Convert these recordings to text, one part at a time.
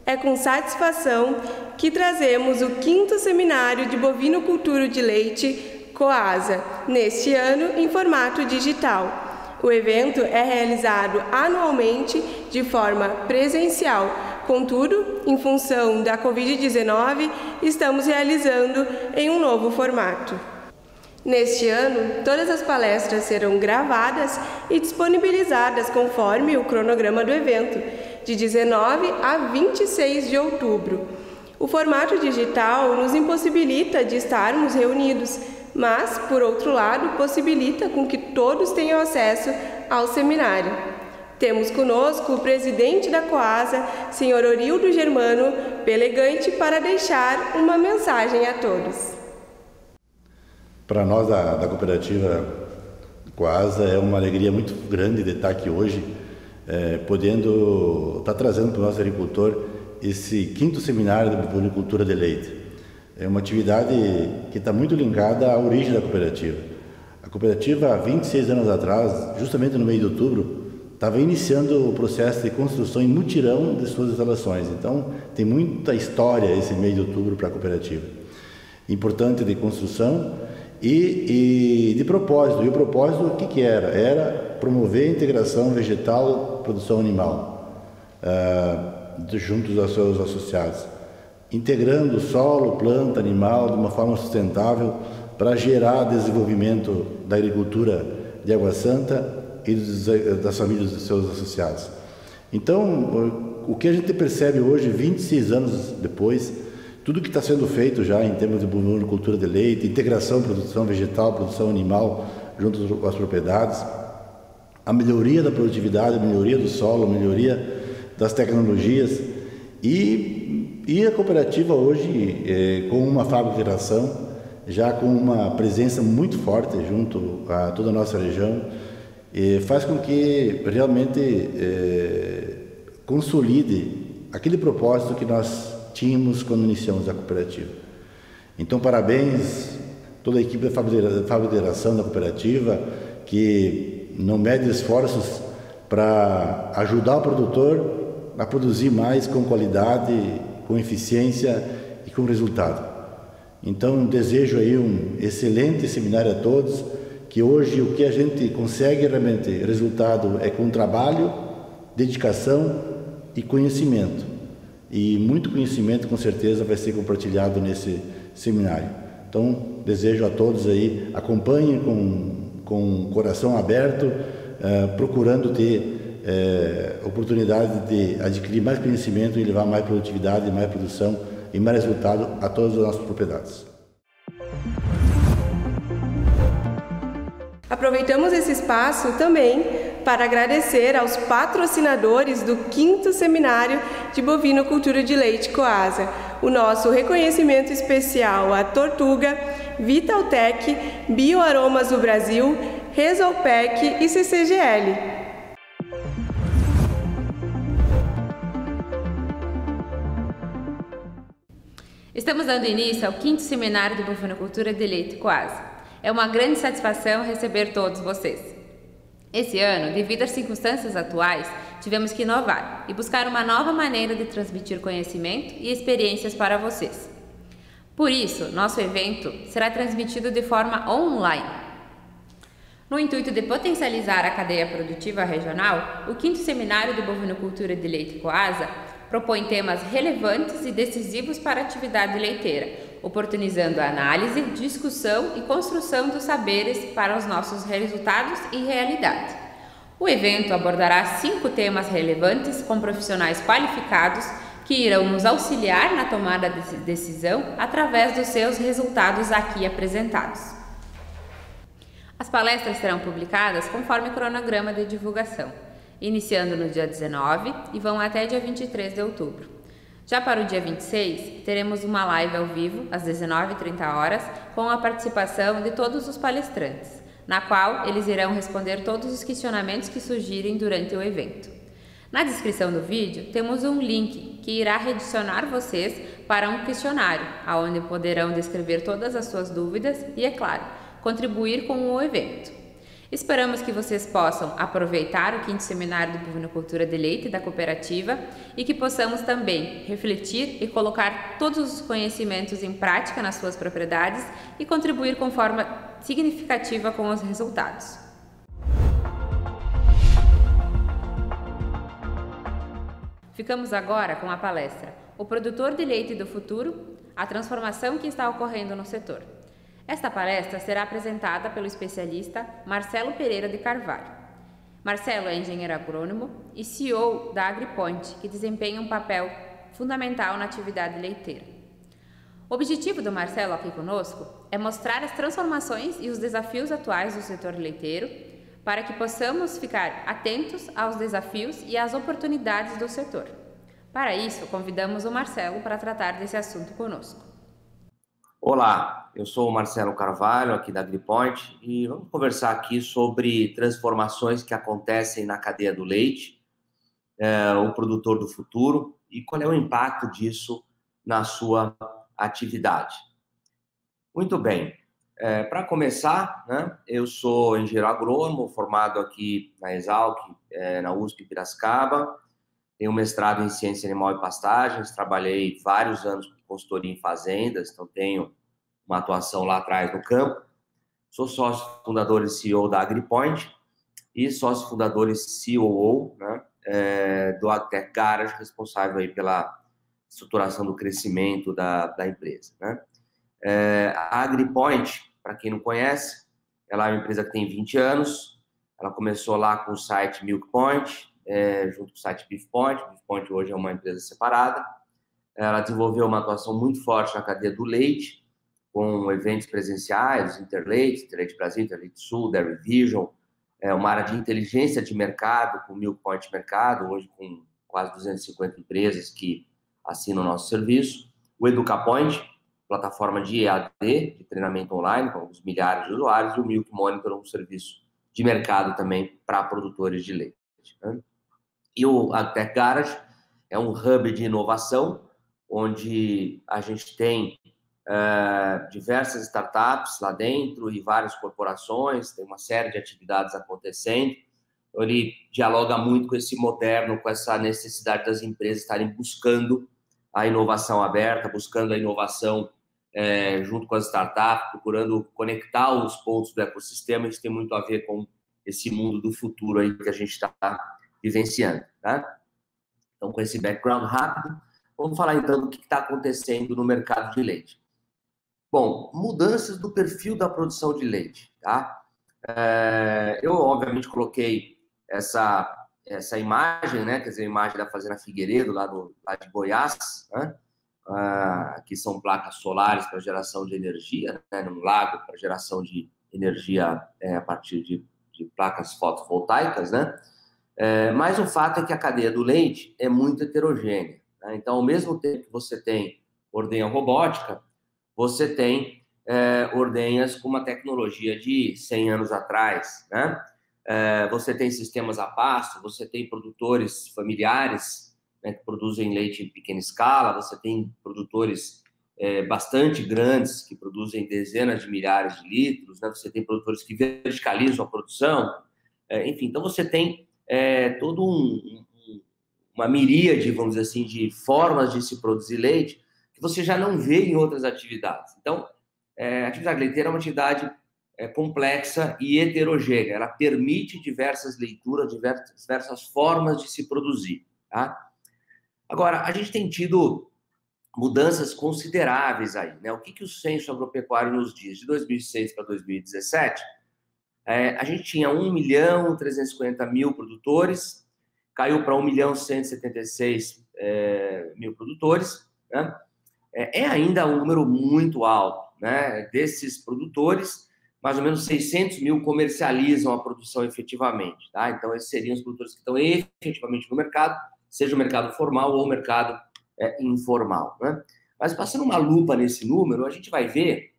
É com satisfação que trazemos o 5º Seminário de Bovinocultura de Leite Coasa, neste ano em formato digital. O evento é realizado anualmente de forma presencial, contudo, em função da Covid-19, estamos realizando em um novo formato. Neste ano, todas as palestras serão gravadas e disponibilizadas conforme o cronograma do evento, de 19 a 26 de outubro. O formato digital nos impossibilita de estarmos reunidos, mas, por outro lado, possibilita com que todos tenham acesso ao seminário. Temos conosco o presidente da Coasa, Sr. Orildo Germano Pelegante, para deixar uma mensagem a todos. Para nós da cooperativa Coasa é uma alegria muito grande de estar aqui hoje, podendo estar trazendo para o nosso agricultor esse 5º Seminário de Bovinocultura de Leite. É uma atividade que está muito ligada à origem da cooperativa. A cooperativa, há 26 anos atrás, justamente no mês de outubro, estava iniciando o processo de construção em mutirão de suas instalações. Então, tem muita história esse mês de outubro para a cooperativa. Importante de construção e de propósito. E o propósito, o que era? Era promover a integração vegetal-produção animal, juntos aos seus associados, integrando solo, planta, animal de uma forma sustentável para gerar desenvolvimento da agricultura de Água Santa e das famílias dos seus associados. Então, o que a gente percebe hoje, 26 anos depois, tudo que está sendo feito já em termos de bovinocultura de leite, integração, produção vegetal, produção animal, junto às propriedades, a melhoria da produtividade, a melhoria do solo, a melhoria das tecnologias e a cooperativa hoje, com uma fábrica de ração, já com uma presença muito forte junto a toda a nossa região, faz com que realmente consolide aquele propósito que nós tínhamos quando iniciamos a cooperativa. Então, parabéns a toda a equipe da fábrica de ração da cooperativa, que não mede esforços para ajudar o produtor a produzir mais com qualidade, com eficiência e com resultado. Então, desejo aí um excelente seminário a todos, que hoje o que a gente consegue realmente resultado é com trabalho, dedicação e conhecimento. E muito conhecimento com certeza vai ser compartilhado nesse seminário. Então, desejo a todos aí, acompanhem com o coração aberto, procurando ter oportunidade de adquirir mais conhecimento e levar mais produtividade, mais produção e mais resultado a todas as nossas propriedades. Aproveitamos esse espaço também para agradecer aos patrocinadores do 5º Seminário de Bovinocultura de Leite Coasa. O nosso reconhecimento especial à Tortuga, Vitaltec, Bioaromas do Brasil, Resolpec e CCGL. Estamos dando início ao 5º Seminário de Bovinocultura de Leite Coasa. É uma grande satisfação receber todos vocês. Esse ano, devido às circunstâncias atuais, tivemos que inovar e buscar uma nova maneira de transmitir conhecimento e experiências para vocês. Por isso, nosso evento será transmitido de forma online. No intuito de potencializar a cadeia produtiva regional, o 5º Seminário de Bovinocultura de Leite Coasa propõe temas relevantes e decisivos para a atividade leiteira, oportunizando a análise, discussão e construção dos saberes para os nossos resultados e realidade. O evento abordará 5 temas relevantes com profissionais qualificados que irão nos auxiliar na tomada de decisão através dos seus resultados aqui apresentados. As palestras serão publicadas conforme o cronograma de divulgação, iniciando no dia 19 e vão até dia 23 de outubro. Já para o dia 26, teremos uma live ao vivo, às 19h30, com a participação de todos os palestrantes, na qual eles irão responder todos os questionamentos que surgirem durante o evento. Na descrição do vídeo, temos um link que irá redirecionar vocês para um questionário, onde poderão descrever todas as suas dúvidas e, é claro, contribuir com o evento. Esperamos que vocês possam aproveitar o 5º Seminário do Bovinocultura de Leite da cooperativa e que possamos também refletir e colocar todos os conhecimentos em prática nas suas propriedades e contribuir com forma significativa com os resultados. Ficamos agora com a palestra O Produtor de Leite do Futuro, a transformação que está ocorrendo no setor. Esta palestra será apresentada pelo especialista Marcelo Pereira de Carvalho. Marcelo é engenheiro agrônomo e CEO da AgriPoint, que desempenha um papel fundamental na atividade leiteira. O objetivo do Marcelo aqui conosco é mostrar as transformações e os desafios atuais do setor leiteiro, para que possamos ficar atentos aos desafios e às oportunidades do setor. Para isso, convidamos o Marcelo para tratar desse assunto conosco. Olá, eu sou o Marcelo Carvalho, aqui da AgriPoint, e vamos conversar aqui sobre transformações que acontecem na cadeia do leite, o produtor do futuro, e qual é o impacto disso na sua atividade. Muito bem. Para começar, né, eu sou engenheiro agrônomo, formado aqui na Exalc, na USP Piracicaba, tenho mestrado em ciência animal e pastagens, trabalhei vários anos com consultoria em fazendas, então tenho uma atuação lá atrás no campo. Sou sócio fundador e CEO da AgriPoint e sócio fundador e COO, né, do AgTech Garage, responsável aí pela estruturação do crescimento da empresa, né? A AgriPoint, para quem não conhece, ela é uma empresa que tem 20 anos. Ela começou lá com o site Milk Point, junto com o site Beef Point. Beef Point hoje é uma empresa separada. Ela desenvolveu uma atuação muito forte na cadeia do leite, com eventos presenciais, Interleite Brasil, Interleite Sul, Dairy Vision, uma área de inteligência de mercado, com Milk Point Mercado, hoje com quase 250 empresas que assinam o nosso serviço. O EducaPoint, plataforma de EAD, de treinamento online, com alguns milhares de usuários, e o Milk Monitor, um serviço de mercado também para produtores de leite, né? E o AgTech Garage é um hub de inovação, onde a gente tem diversas startups lá dentro e várias corporações, tem uma série de atividades acontecendo. Ele dialoga muito com esse moderno, com essa necessidade das empresas estarem buscando a inovação aberta, buscando a inovação junto com as startups, procurando conectar os pontos do ecossistema. Isso tem muito a ver com esse mundo do futuro aí que a gente está vivenciando, tá? Então, com esse background rápido, vamos falar então do que está acontecendo no mercado de leite. Bom, mudanças do perfil da produção de leite, tá? Eu, obviamente, coloquei essa imagem, né? Quer dizer, a imagem da Fazenda Figueiredo, lá de Goiás, né? Que são placas solares para geração de energia, né? Num lago para geração de energia a partir de placas fotovoltaicas, né? Mas o fato é que a cadeia do leite é muito heterogênea, né? Então, ao mesmo tempo que você tem ordenha robótica, você tem ordenhas com uma tecnologia de 100 anos atrás, né? Você tem sistemas a pasto, você tem produtores familiares, né, que produzem leite em pequena escala, você tem produtores bastante grandes que produzem dezenas de milhares de litros, né? Você tem produtores que verticalizam a produção, enfim, então você tem todo uma miríade, vamos dizer assim, de formas de se produzir leite que você já não vê em outras atividades. Então, a atividade leiteira é uma atividade complexa e heterogênea. Ela permite diversas leituras, diversas formas de se produzir, tá? Agora, a gente tem tido mudanças consideráveis aí, né? O que o Censo Agropecuário nos diz? De 2006 para 2017, a gente tinha 1.350.000 produtores, caiu para 1.176.000 produtores, né? É ainda um número muito alto, né? Desses produtores, mais ou menos 600.000 comercializam a produção efetivamente, tá? Então, esses seriam os produtores que estão efetivamente no mercado, seja o mercado formal ou o mercado informal, né? Mas, passando uma lupa nesse número, a gente vai ver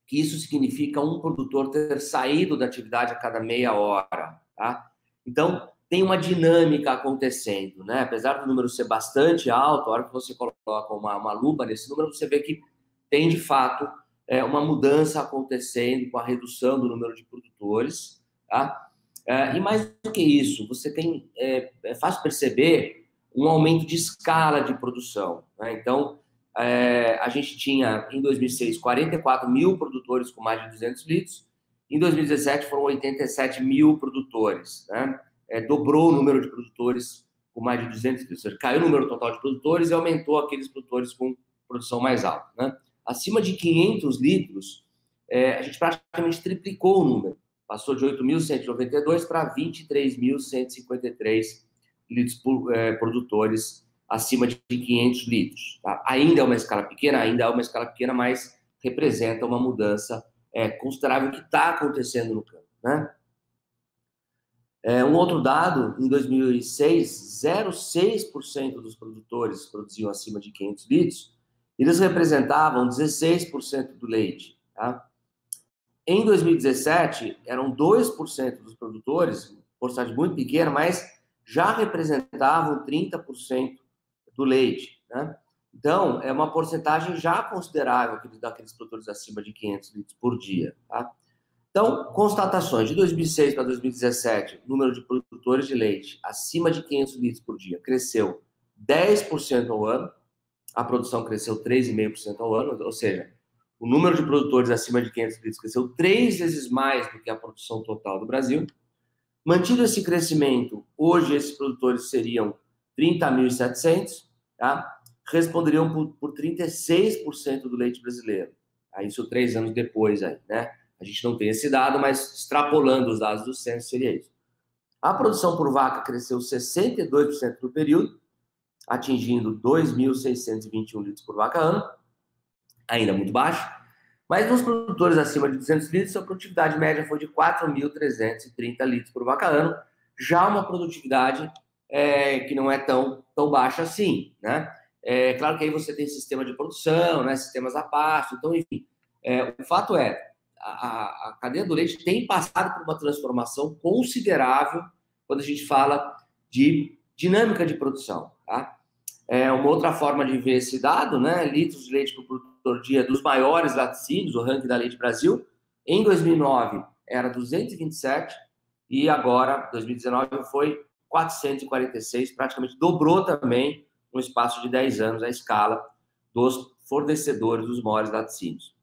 que isso significa um produtor ter saído da atividade a cada meia hora, tá? Então, tem uma dinâmica acontecendo, né? Apesar do número ser bastante alto, a hora que você coloca uma lupa nesse número, você vê que tem, de fato, uma mudança acontecendo com a redução do número de produtores, tá? E mais do que isso, você tem, é fácil perceber um aumento de escala de produção, né? Então, a gente tinha, em 2006, 44 mil produtores com mais de 200 litros, em 2017 foram 87 mil produtores, né? Dobrou o número de produtores com mais de 200 litros, ou seja, caiu o número total de produtores e aumentou aqueles produtores com produção mais alta, né? Acima de 500 litros, a gente praticamente triplicou o número, passou de 8.192 para 23.153 litros por produtores acima de 500 litros. Tá? Ainda é uma escala pequena, mas representa uma mudança considerável que está acontecendo no campo, né? Um outro dado, em 2006, 0,6% dos produtores produziam acima de 500 litros, eles representavam 16% do leite. Tá? Em 2017, eram 2% dos produtores, porcentagem muito pequena, mas já representavam 30% do leite. Né? Então, é uma porcentagem já considerável daqueles produtores acima de 500 litros por dia. Tá? Então, constatações. De 2006 para 2017, o número de produtores de leite acima de 500 litros por dia cresceu 10% ao ano, a produção cresceu 3,5% ao ano, ou seja, o número de produtores acima de 500 litros cresceu 3 vezes mais do que a produção total do Brasil. Mantido esse crescimento, hoje esses produtores seriam 30.700, tá? Responderiam por 36% do leite brasileiro. Isso 3 anos depois, aí, né? A gente não tem esse dado, mas extrapolando os dados do censo seria isso. A produção por vaca cresceu 62% no período, atingindo 2.621 litros por vaca ano, ainda muito baixo, mas nos produtores acima de 200 litros, a produtividade média foi de 4.330 litros por vaca ano, já uma produtividade que não é tão baixa assim, né? Claro que aí você tem sistema de produção, né, sistemas a pasto, então, enfim, o fato a cadeia do leite tem passado por uma transformação considerável quando a gente fala de dinâmica de produção, tá? Uma outra forma de ver esse dado, né? Litros de leite por produtor dia dos maiores laticínios, o ranking da Leite Brasil, em 2009 era 227 e agora, 2019, foi 446, praticamente dobrou também no espaço de 10 anos a escala dos fornecedores dos maiores laticínios.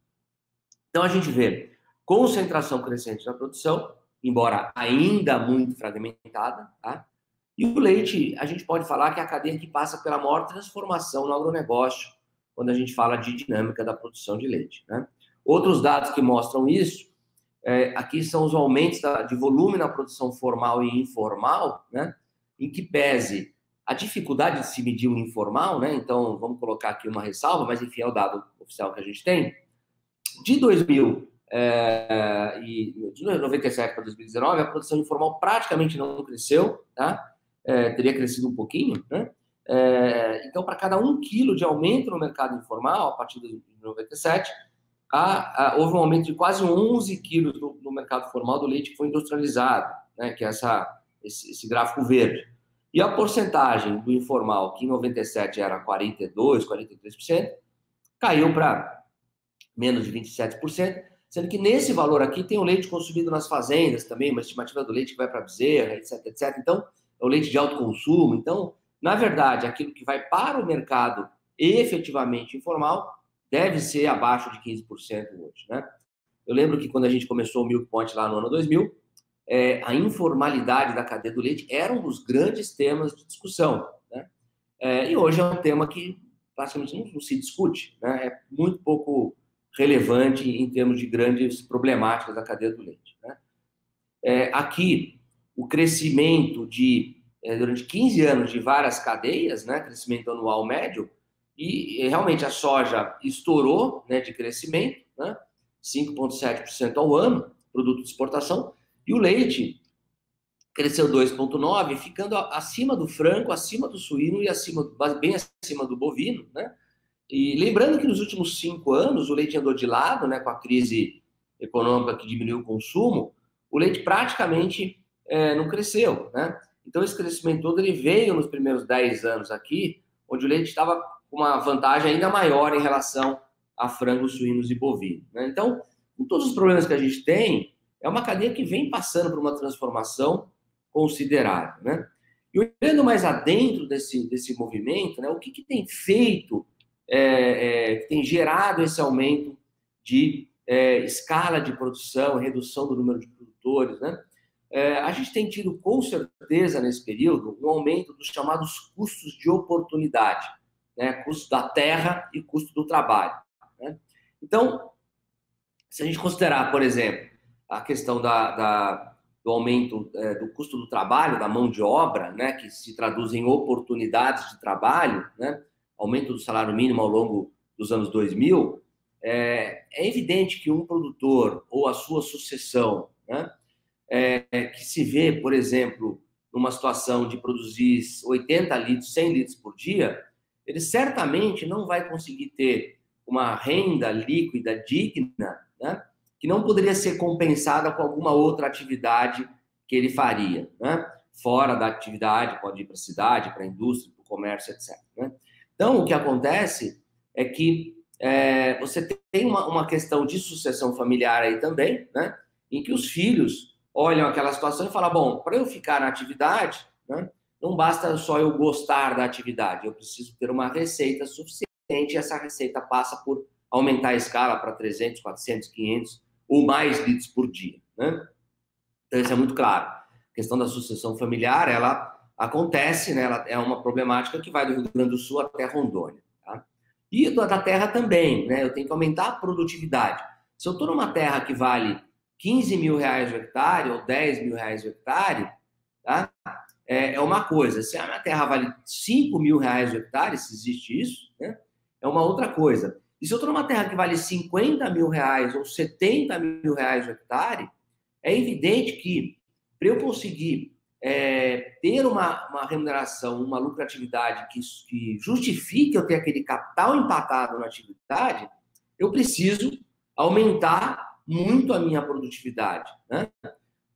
Então, a gente vê concentração crescente na produção, embora ainda muito fragmentada, tá? E o leite, a gente pode falar que é a cadeia que passa pela maior transformação no agronegócio, quando a gente fala de dinâmica da produção de leite, né? Outros dados que mostram isso, aqui são os aumentos de volume na produção formal e informal, né? Em que pese a dificuldade de se medir o informal, né? Então, vamos colocar aqui uma ressalva, mas enfim, é o dado oficial que a gente tem. De 97 para 2019, a produção informal praticamente não cresceu, tá? Teria crescido um pouquinho, né? Então, para cada 1 quilo de aumento no mercado informal, a partir de 97, houve um aumento de quase 11 quilos no mercado formal do leite que foi industrializado, né? Que é esse gráfico verde. E a porcentagem do informal, que em 97 era 42%, 43%, caiu para menos de 27%, sendo que nesse valor aqui tem o leite consumido nas fazendas também, uma estimativa do leite que vai para a bezerra, etc, etc. Então, é o leite de alto consumo. Então, na verdade, aquilo que vai para o mercado efetivamente informal deve ser abaixo de 15% hoje, né? Eu lembro que quando a gente começou o Milk Point lá no ano 2000, a informalidade da cadeia do leite era um dos grandes temas de discussão, né? E hoje é um tema que praticamente não se discute, né? É muito pouco relevante em termos de grandes problemáticas da cadeia do leite, né? Aqui, o crescimento durante 15 anos de várias cadeias, né? Crescimento anual médio, e realmente a soja estourou, né, de crescimento, né? 5,7% ao ano, produto de exportação, e o leite cresceu 2,9%, ficando acima do frango, acima do suíno e bem acima do bovino, né? E lembrando que nos últimos 5 anos o leite andou de lado, né, com a crise econômica que diminuiu o consumo, o leite praticamente não cresceu, né? Então esse crescimento todo ele veio nos primeiros 10 anos aqui, onde o leite estava com uma vantagem ainda maior em relação a frangos, suínos e bovino, né? Então, com todos os problemas que a gente tem, é uma cadeia que vem passando por uma transformação considerável, né? E olhando mais adentro desse movimento, né, o que tem feito, que tem gerado esse aumento de escala de produção, redução do número de produtores, né? A gente tem tido, com certeza, nesse período, um aumento dos chamados custos de oportunidade, né? Custo da terra e custo do trabalho, né? Então, se a gente considerar, por exemplo, a questão do aumento do custo do trabalho, da mão de obra, né, que se traduz em oportunidades de trabalho, né, aumento do salário mínimo ao longo dos anos 2000, é evidente que um produtor ou a sua sucessão, né, que se vê, por exemplo, numa situação de produzir 80 litros, 100 litros por dia, ele certamente não vai conseguir ter uma renda líquida digna, né, que não poderia ser compensada com alguma outra atividade que ele faria, né? Fora da atividade, pode ir para a cidade, para a indústria, para o comércio, etc., né? Então, o que acontece é que você tem uma questão de sucessão familiar aí também, né? Em que os filhos olham aquela situação e falam, bom, para eu ficar na atividade, né, não basta só eu gostar da atividade, eu preciso ter uma receita suficiente, e essa receita passa por aumentar a escala para 300, 400, 500 ou mais litros por dia, né? Então, isso é muito claro. A questão da sucessão familiar, ela acontece, né? Ela é uma problemática que vai do Rio Grande do Sul até Rondônia, tá? E da terra também, né? Eu tenho que aumentar a produtividade. Se eu estou numa terra que vale 15 mil reais o hectare ou 10 mil reais o hectare, tá? É uma coisa. Se a minha terra vale 5 mil reais o hectare, se existe isso, né, é uma outra coisa. E se eu estou numa terra que vale 50 mil reais ou 70 mil reais o hectare, é evidente que, para eu conseguir ter uma remuneração, uma lucratividade que justifique eu ter aquele capital empatado na atividade, eu preciso aumentar muito a minha produtividade, né?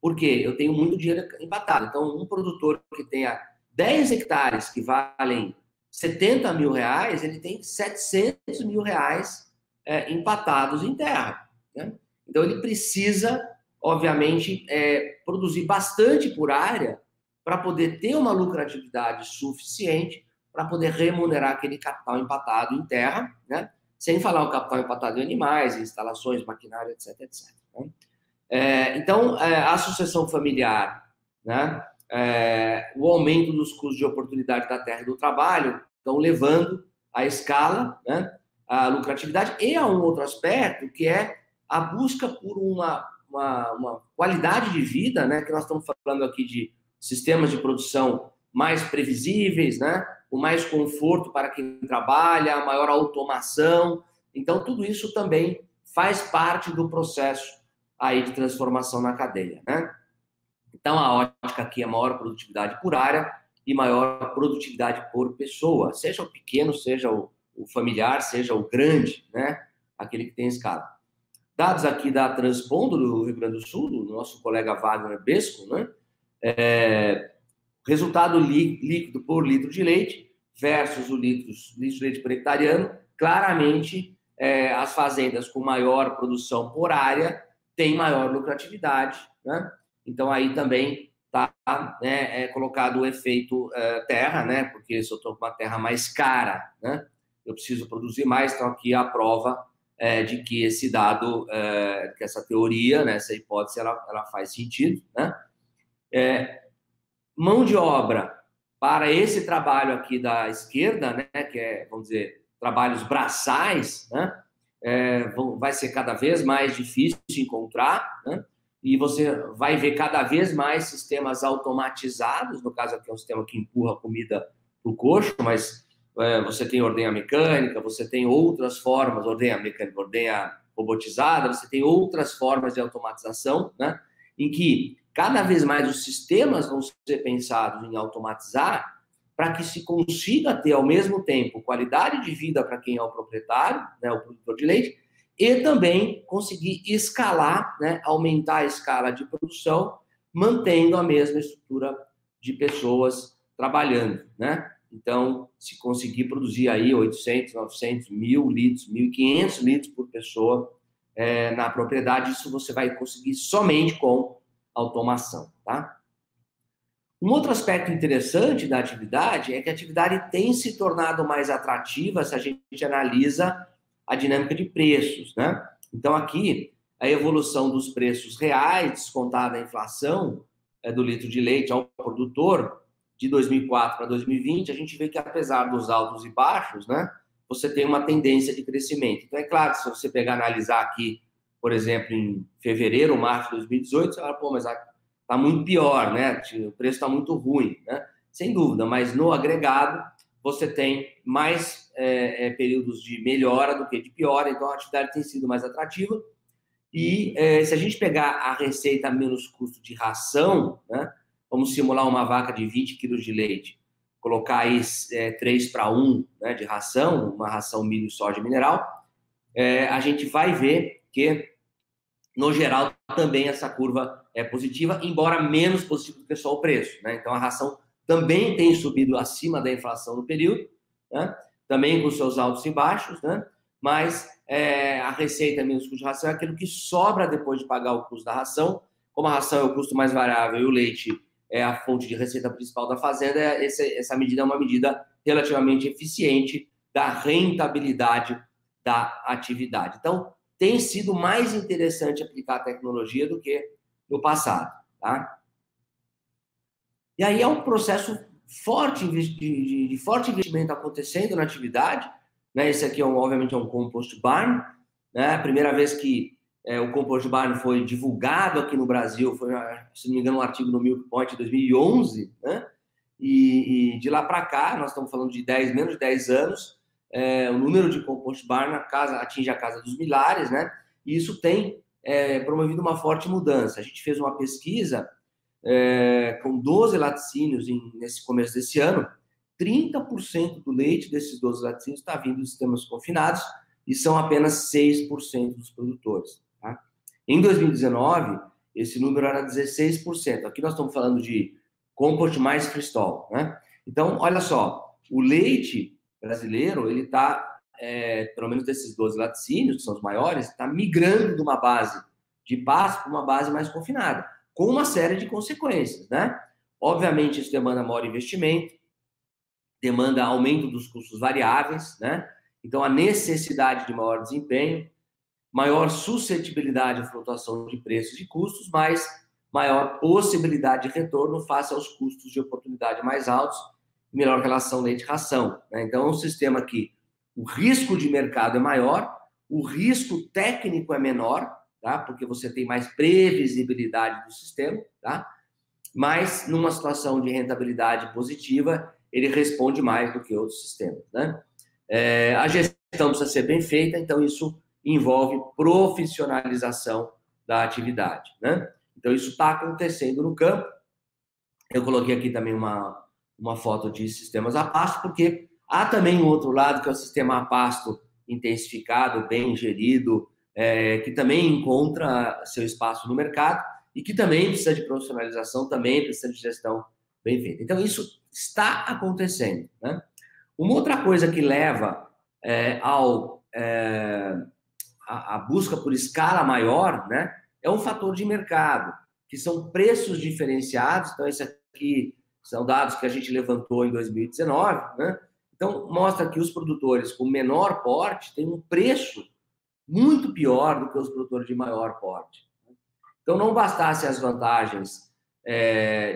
Porque eu tenho muito dinheiro empatado. Então, um produtor que tenha 10 hectares que valem 70 mil reais, ele tem 700 mil reais empatados em terra, né? Então, ele precisa, obviamente, produzir bastante por área para poder ter uma lucratividade suficiente para poder remunerar aquele capital empatado em terra, né? Sem falar o capital empatado em animais, instalações, maquinário, etc, etc, né? Então, a sucessão familiar, né, o aumento dos custos de oportunidade da terra e do trabalho estão levando a escala, né, a lucratividade, e a um outro aspecto, que é a busca por uma qualidade de vida, né, que nós estamos falando aqui de sistemas de produção mais previsíveis, né, com mais conforto para quem trabalha, maior automação. Então, tudo isso também faz parte do processo aí de transformação na cadeia, né? Então, a ótica aqui é maior produtividade por área e maior produtividade por pessoa, seja o pequeno, seja o familiar, seja o grande, né? Aquele que tem escala. Dados aqui da Transpondo do Rio Grande do Sul, do nosso colega Wagner Besco, né? Resultado líquido por litro de leite versus o litro de leite por hectareano, claramente as fazendas com maior produção por área têm maior lucratividade, né? Então, aí também está colocado o efeito terra, né? Porque se eu estou com uma terra mais cara, né, eu preciso produzir mais. Então, aqui a prova de que esse dado, que essa teoria, né, essa hipótese, ela faz sentido, né? Mão de obra para esse trabalho aqui da esquerda, né, que é, vamos dizer, trabalhos braçais, né, vai ser cada vez mais difícil de encontrar, né? E você vai ver cada vez mais sistemas automatizados. No caso aqui é um sistema que empurra a comida para o coxo, mas você tem ordenha mecânica, você tem outras formas, ordenha mecânica, ordenha robotizada, você tem outras formas de automatização, né, em que cada vez mais os sistemas vão ser pensados em automatizar para que se consiga ter, ao mesmo tempo, qualidade de vida para quem é o proprietário, né, o produtor de leite, e também conseguir escalar, né, aumentar a escala de produção, mantendo a mesma estrutura de pessoas trabalhando, né? Então, se conseguir produzir aí 800, 900, 1.000 litros, 1.500 litros por pessoa, na propriedade. Isso você vai conseguir somente com automação, tá? Um outro aspecto interessante da atividade é que a atividade tem se tornado mais atrativa se a gente analisa a dinâmica de preços, né? Então, aqui, a evolução dos preços reais, descontada a inflação do litro de leite ao produtor, de 2004 para 2020, a gente vê que, apesar dos altos e baixos, né, você tem uma tendência de crescimento. Então, é claro, se você pegar e analisar aqui, por exemplo, em fevereiro ou março de 2018, você fala, pô, mas está muito pior, né? O preço está muito ruim, né? Sem dúvida, mas no agregado, você tem mais períodos de melhora do que de piora, então a atividade tem sido mais atrativa. E se a gente pegar a receita menos custo de ração, né? Vamos simular uma vaca de 20 quilos de leite, colocar aí 3:1, né, de ração, uma ração milho, soja e mineral, a gente vai ver que, no geral, também essa curva é positiva, embora menos positiva do que só o preço, né? Então, a ração também tem subido acima da inflação no período, né? Também com seus altos e baixos, né? Mas a receita menos custo de ração é aquilo que sobra depois de pagar o custo da ração. Como a ração é o custo mais variável e o leite é a fonte de receita principal da fazenda, essa medida é uma medida relativamente eficiente da rentabilidade da atividade. Então, tem sido mais interessante aplicar a tecnologia do que no passado, tá? E aí é um processo forte de forte investimento acontecendo na atividade, né? Esse aqui, obviamente, é um compost barn, né? A primeira vez que o compost barn foi divulgado aqui no Brasil foi, se não me engano, um artigo no Milk Point em 2011, né? E de lá para cá, nós estamos falando de menos de 10 anos, o número de compost barn atinge a casa dos milhares, né? E isso tem promovido uma forte mudança. A gente fez uma pesquisa com 12 laticínios nesse começo desse ano. 30% do leite desses 12 laticínios está vindo dos sistemas confinados e são apenas 6% dos produtores, tá? Em 2019, esse número era 16%. Aqui nós estamos falando de compost mais freestall, né? Então, olha só, o leite brasileiro, ele está, pelo menos desses 12 laticínios, que são os maiores, está migrando de uma base de pasto para uma base mais confinada, com uma série de consequências, né? Obviamente, isso demanda maior investimento, demanda aumento dos custos variáveis, né? Então, a necessidade de maior desempenho, maior suscetibilidade à flutuação de preços e custos, mas maior possibilidade de retorno face aos custos de oportunidade mais altos, melhor relação leite-ração, né? Então, é um sistema que o risco de mercado é maior, o risco técnico é menor, tá? Porque você tem mais previsibilidade do sistema, tá? Mas, numa situação de rentabilidade positiva, ele responde mais do que outros sistemas, né? A gestão precisa ser bem feita, então isso envolve profissionalização da atividade, né? Então, isso está acontecendo no campo. Eu coloquei aqui também uma foto de sistemas a pasto, porque há também um outro lado, que é o sistema a pasto intensificado, bem gerido, que também encontra seu espaço no mercado e que também precisa de profissionalização, também precisa de gestão bem feita. Então, isso está acontecendo, né? Uma outra coisa que leva a busca por escala maior, né, é um fator de mercado, que são preços diferenciados. Então, esse aqui são dados que a gente levantou em 2019, né? Então, mostra que os produtores com menor porte têm um preço muito pior do que os produtores de maior porte. Então, não bastasse as vantagens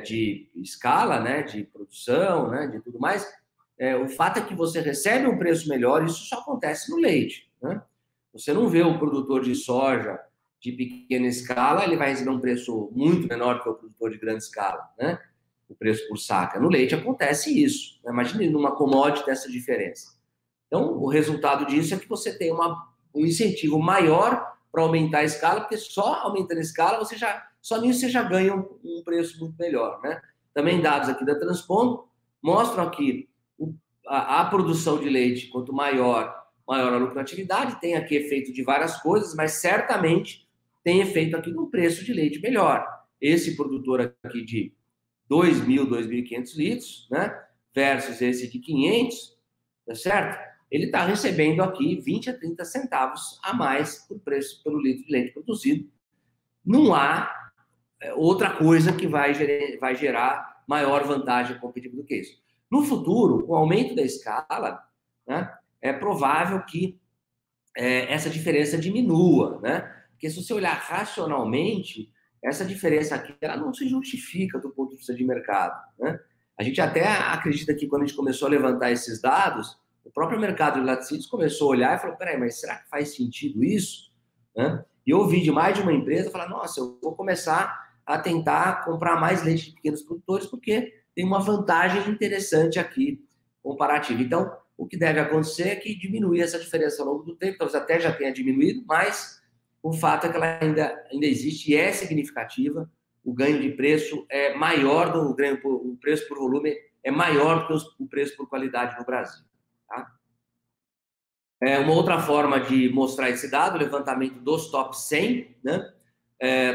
de escala, né, de produção, né, de tudo mais, o fato é que você recebe um preço melhor. Isso só acontece no leite, né? Você não vê o produtor de soja de pequena escala, ele vai receber um preço muito menor que o produtor de grande escala, né? O preço por saca. No leite acontece isso, né? Imagine numa commodity essa diferença. Então, o resultado disso é que você tem um incentivo maior para aumentar a escala, porque só aumentando a escala, só nisso você já ganha um preço muito melhor, né? Também dados aqui da Transpondo mostram que a produção de leite, quanto maior a lucratividade, tem aqui efeito de várias coisas, mas certamente tem efeito aqui no preço de leite melhor. Esse produtor aqui de 2.000, 2.500 litros, né, versus esse de 500, tá certo? ele está recebendo aqui 20 a 30 centavos a mais por preço pelo litro de leite produzido. Não há outra coisa que vai gerar maior vantagem competitiva do que isso. No futuro, com o aumento da escala, né, é provável que essa diferença diminua, né? Porque se você olhar racionalmente, essa diferença aqui ela não se justifica do ponto de vista de mercado, né? A gente até acredita que quando a gente começou a levantar esses dados, o próprio mercado de laticídios começou a olhar e falou, peraí, mas será que faz sentido isso? Né? E eu ouvi de mais de uma empresa falar, nossa, eu vou começar a tentar comprar mais leite de pequenos produtores porque tem uma vantagem interessante aqui comparativa. Então, o que deve acontecer é que diminuir essa diferença ao longo do tempo, talvez até já tenha diminuído, mas o fato é que ela ainda existe e é significativa. O ganho de preço é maior o preço por volume é maior do que o preço por qualidade no Brasil. Tá? Uma outra forma de mostrar esse dado, o levantamento dos top 100, né?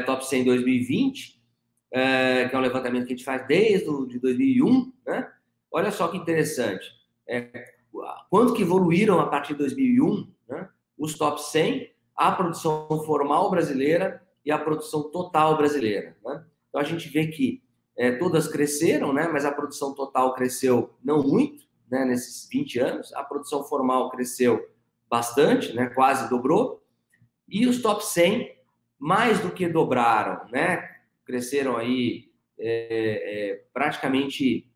Top 100 2020, que é um levantamento que a gente faz desde de 2001, né? Olha só que interessante. Quanto que evoluíram a partir de 2001, né? Os top 100, a produção formal brasileira e a produção total brasileira, né? Então, a gente vê que todas cresceram, né? Mas a produção total cresceu não muito, né? Nesses 20 anos. A produção formal cresceu bastante, né? Quase dobrou. E os top 100, mais do que dobraram, né? Cresceram aí, praticamente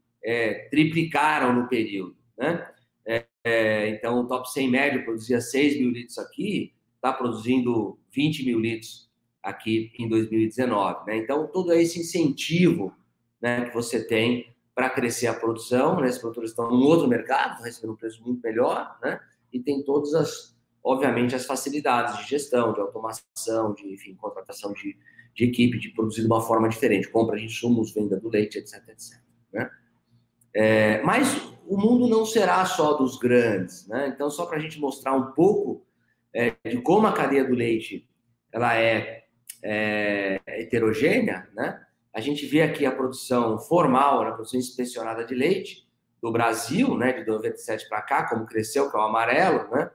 triplicaram no período, né? Então, o top 100 médio produzia 6 mil litros aqui, está produzindo 20 mil litros aqui em 2019. Né? Então, todo esse incentivo, né, que você tem para crescer a produção, né? Esses produtores estão em outro mercado, estão recebendo um preço muito melhor, né? E tem todas obviamente, as facilidades de gestão, de automação, de, enfim, contratação de equipe, de produzir de uma forma diferente, compra de insumos, venda do leite, etc, etc. Né? Mas o mundo não será só dos grandes, né? Então, só para a gente mostrar um pouco de como a cadeia do leite ela é heterogênea, né? A gente vê aqui a produção formal, a produção inspecionada de leite do Brasil, né, de 97 para cá, como cresceu, que é o amarelo, né?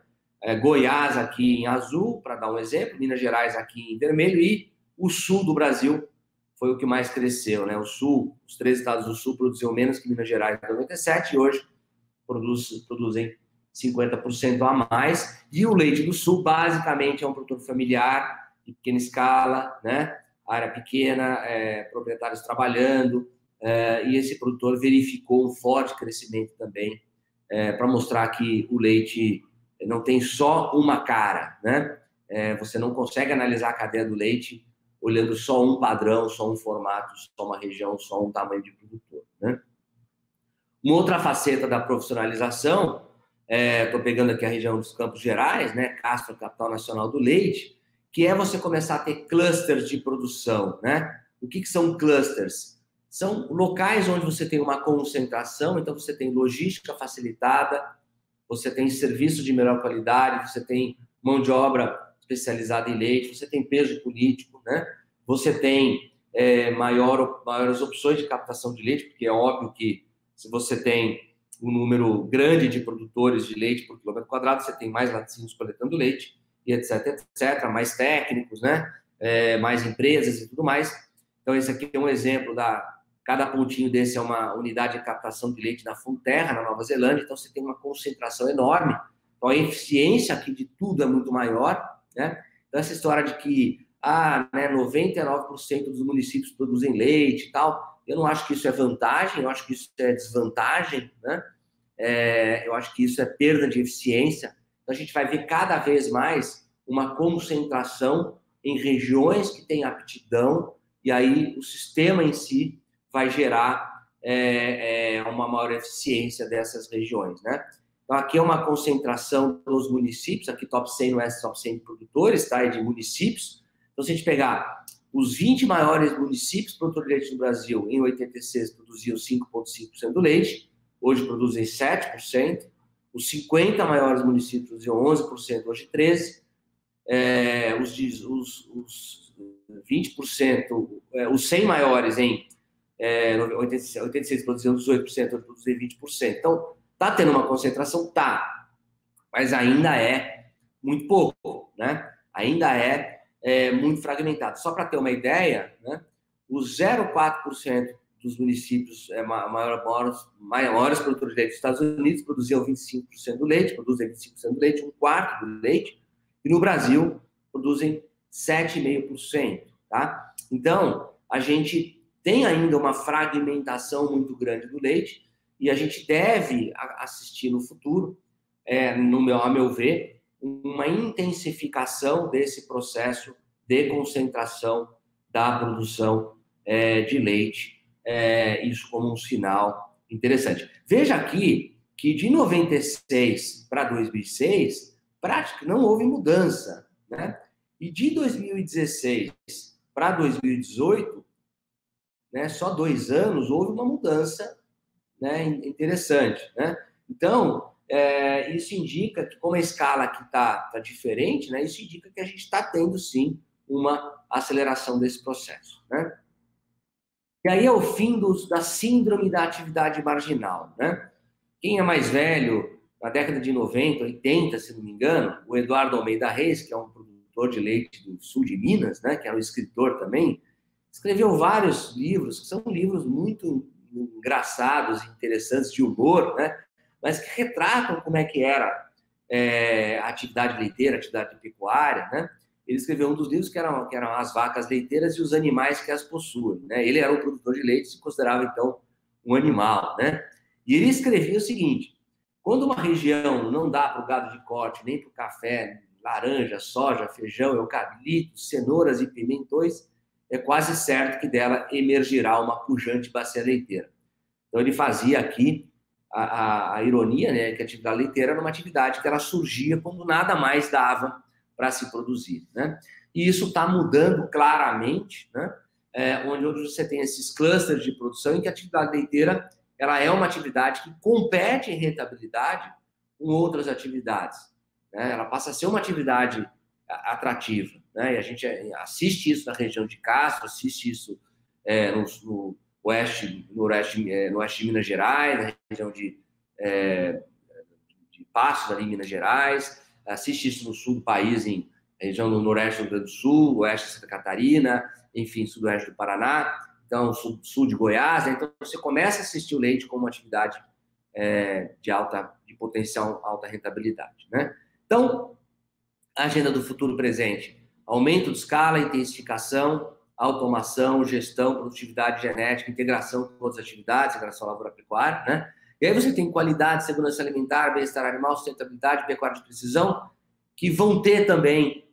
Goiás aqui em azul, para dar um exemplo, Minas Gerais aqui em vermelho, e o sul do Brasil foi o que mais cresceu, né? O sul, os 3 estados do sul produziam menos que Minas Gerais em 97 e hoje produzem 50% a mais. E o leite do sul, basicamente, é um produtor familiar, de pequena escala, né? Área pequena, proprietários trabalhando, e esse produtor verificou um forte crescimento também, para mostrar que o leite não tem só uma cara, né? Você não consegue analisar a cadeia do leite olhando só um padrão, só um formato, só uma região, só um tamanho de produtor, né? Uma outra faceta da profissionalização, estou pegando aqui a região dos Campos Gerais, né? Castro, capital nacional do leite, que é você começar a ter clusters de produção, né? O que são clusters? São locais onde você tem uma concentração, então você tem logística facilitada, você tem serviço de melhor qualidade, você tem mão de obra especializada em leite, você tem peso político, né? Você tem maiores opções de captação de leite, porque é óbvio que se você tem um número grande de produtores de leite por quilômetro quadrado, você tem mais laticínios coletando leite, e etc, etc, mais técnicos, né? Mais empresas e tudo mais. Então, esse aqui é um exemplo cada pontinho desse é uma unidade de captação de leite na Fonterra, na Nova Zelândia, então você tem uma concentração enorme. Então, a eficiência aqui de tudo é muito maior, né? Então, essa história de que 99% dos municípios produzem leite e tal, eu não acho que isso é vantagem, eu acho que isso é desvantagem, né? Eu acho que isso é perda de eficiência. Então, a gente vai ver cada vez mais uma concentração em regiões que têm aptidão, e aí o sistema em si vai gerar uma maior eficiência dessas regiões, né? Então, aqui é uma concentração dos municípios, aqui top 100 não é top 100 de produtores, tá? É de municípios. Então, se a gente pegar os 20 maiores municípios produtores de leite no Brasil, em 86 produziam 5,5% do leite, hoje produzem 7%. Os 50 maiores municípios produziam 11%, hoje 13%. Os 20%, os 100 maiores em 86 produziam 18%, hoje produzem 20%. Então, está tendo uma concentração? Tá. mas ainda é muito pouco, né? Ainda é muito fragmentado. Só para ter uma ideia, né? Os 0,4% dos municípios maiores produtores de leite dos Estados Unidos produziam 25% do leite, produzem 25% do leite, um quarto do leite, e no Brasil produzem 7,5%, tá? Então, a gente tem ainda uma fragmentação muito grande do leite e a gente deve assistir no futuro, a meu ver, uma intensificação desse processo de concentração da produção de leite, isso como um sinal interessante. Veja aqui que de 96 para 2006, prática não houve mudança, né? E de 2016 para 2018, né, só 2 anos, houve uma mudança, né, interessante, né? Então, isso indica que, como a escala aqui está diferente, né, isso indica que a gente está tendo, sim, uma aceleração desse processo, né? E aí é o fim da síndrome da atividade marginal, né? Quem é mais velho, na década de 90, 80, se não me engano, o Eduardo Almeida Reis, que é um produtor de leite do sul de Minas, né, que era um escritor também, escreveu vários livros, que são livros muito engraçados, interessantes, de humor, né, mas que retratam como é que era a atividade leiteira, a atividade pecuária, né? Ele escreveu um dos livros que eram as vacas leiteiras e os animais que as possuem, né? Ele era um produtor de leite e se considerava, então, um animal, né? E ele escrevia o seguinte: quando uma região não dá para o gado de corte, nem para o café, laranja, soja, feijão, eucalipto, cenouras e pimentões, é quase certo que dela emergirá uma pujante bacia leiteira. Então, ele fazia aqui a ironia, né, que a atividade leiteira era uma atividade que ela surgia quando nada mais dava para se produzir, né? E isso está mudando claramente, né? Onde você tem esses clusters de produção em que a atividade leiteira ela é uma atividade que compete em rentabilidade com outras atividades, né? Ela passa a ser uma atividade atrativa, né? E a gente assiste isso na região de Castro, assiste isso no oeste de Minas Gerais, na região de Passos, ali em Minas Gerais, assiste isso no sul do país, na região do noroeste do Rio Grande do Sul, oeste de Santa Catarina, enfim, sudoeste do Paraná, então sul de Goiás, né? Então você começa a assistir o leite como uma atividade de potencial alta rentabilidade, né? Então, a agenda do futuro presente: aumento de escala, intensificação, automação, gestão, produtividade genética, integração com outras atividades, integração lavoura-pecuária, né? E aí você tem qualidade, segurança alimentar, bem-estar animal, sustentabilidade, pecuária de precisão, que vão ter também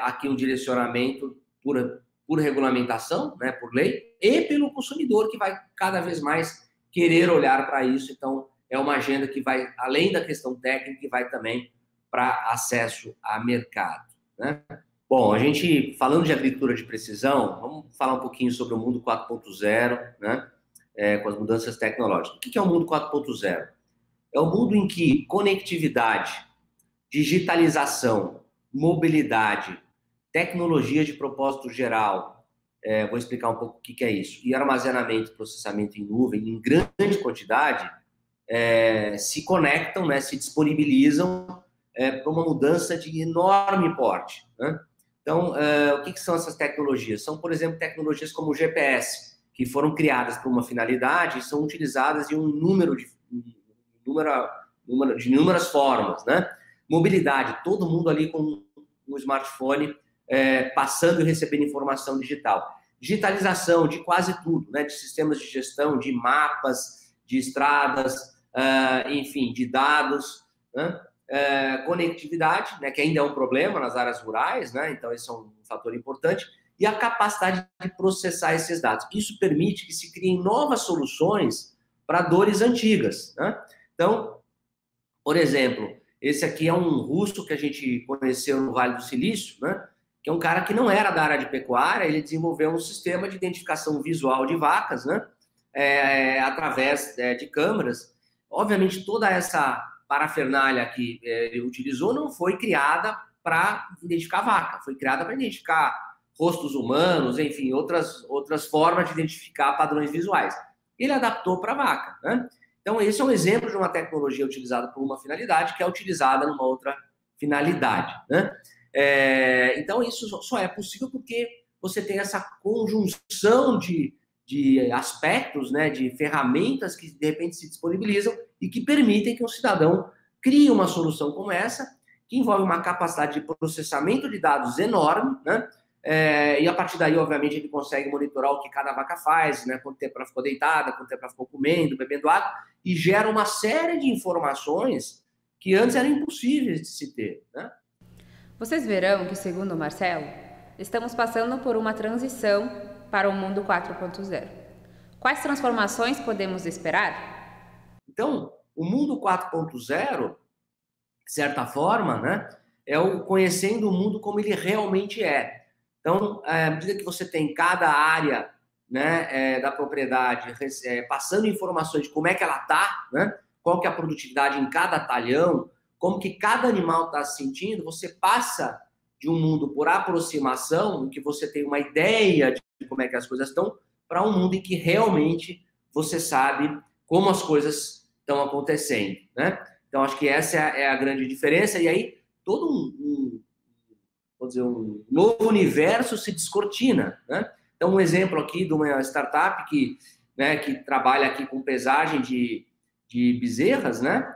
aqui um direcionamento por regulamentação, né, por lei, e pelo consumidor, que vai cada vez mais querer olhar para isso. Então, é uma agenda que vai, além da questão técnica, que vai também para acesso a mercado, né? Bom, a gente, falando de agricultura de precisão, vamos falar um pouquinho sobre o mundo 4.0, né? Com as mudanças tecnológicas. O que é o mundo 4.0? É um mundo em que conectividade, digitalização, mobilidade, tecnologia de propósito geral, vou explicar um pouco o que é isso, e armazenamento e processamento em nuvem, em grande quantidade, se conectam, né, se disponibilizam para uma mudança de enorme porte, né? Então, o que são essas tecnologias? São, por exemplo, tecnologias como o GPS, que foram criadas por uma finalidade e são utilizadas em um número de inúmeras formas, né? Mobilidade, todo mundo ali com um smartphone passando e recebendo informação digital. Digitalização de quase tudo, né? De sistemas de gestão, de mapas, de estradas, enfim, de dados, né? Conectividade, né? Que ainda é um problema nas áreas rurais, né? Então, esse é um fator importante. E a capacidade de processar esses dados. Isso permite que se criem novas soluções para dores antigas, né? Então, por exemplo, esse aqui é um russo que a gente conheceu no Vale do Silício, né? Que é um cara que não era da área de pecuária, ele desenvolveu um sistema de identificação visual de vacas, né? Através de câmeras. Obviamente, toda essa parafernália que ele utilizou não foi criada para identificar vaca, foi criada para identificar rostos humanos, enfim, outras formas de identificar padrões visuais. Ele adaptou para a vaca, né? Então, esse é um exemplo de uma tecnologia utilizada por uma finalidade que é utilizada numa outra finalidade, né? Então, isso só é possível porque você tem essa conjunção de aspectos, né, de ferramentas que, de repente, se disponibilizam e que permitem que um cidadão crie uma solução como essa, que envolve uma capacidade de processamento de dados enorme, né? E a partir daí, obviamente, ele consegue monitorar o que cada vaca faz, né? Quanto tempo ela ficou deitada, quanto tempo ela ficou comendo, bebendo água, e gera uma série de informações que antes eram impossíveis de se ter, né? Vocês verão que, segundo o Marcelo, estamos passando por uma transição para o mundo 4.0. Quais transformações podemos esperar? Então, o mundo 4.0, de certa forma, né, é o conhecendo o mundo como ele realmente é. Então, à medida que você tem cada área, né, da propriedade passando informações de como é que ela está, né, qual que é a produtividade em cada talhão, como que cada animal está se sentindo, você passa de um mundo por aproximação, em que você tem uma ideia de como é que as coisas estão, para um mundo em que realmente você sabe como as coisas estão acontecendo, né? Então, acho que essa é a grande diferença, e aí todo um novo universo se descortina, né? Então, um exemplo aqui de uma startup que trabalha aqui com pesagem de bezerras, né?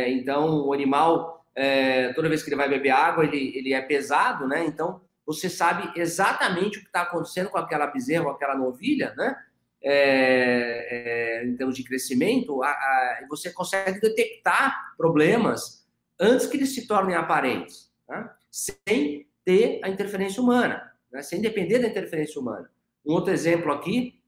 Então, o animal, toda vez que ele vai beber água, ele é pesado, né? Então, você sabe exatamente o que está acontecendo com aquela bezerra, com aquela novilha, né? Em termos de crescimento, você consegue detectar problemas antes que eles se tornem aparentes, né? Sem ter a interferência humana, né? Sem depender da interferência humana. Um outro exemplo aqui,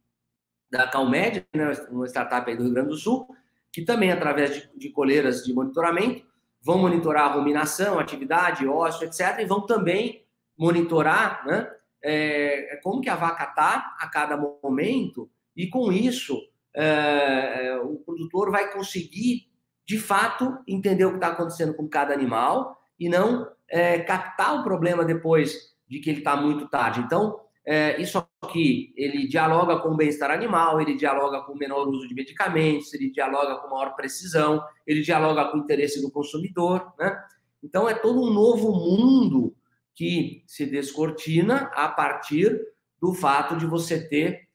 da Calmed, né? Uma startup aí do Rio Grande do Sul, que também, através de coleiras de monitoramento, vão monitorar a ruminação, atividade, ósseo, etc., e vão também monitorar, né, como que a vaca está a cada momento, e com isso o produtor vai conseguir, de fato, entender o que está acontecendo com cada animal e não captar o problema depois de que ele está muito tarde. Então, isso aqui, ele dialoga com o bem-estar animal, ele dialoga com o menor uso de medicamentos, ele dialoga com maior precisão, ele dialoga com o interesse do consumidor, né? Então, é todo um novo mundo que se descortina a partir do fato de você ter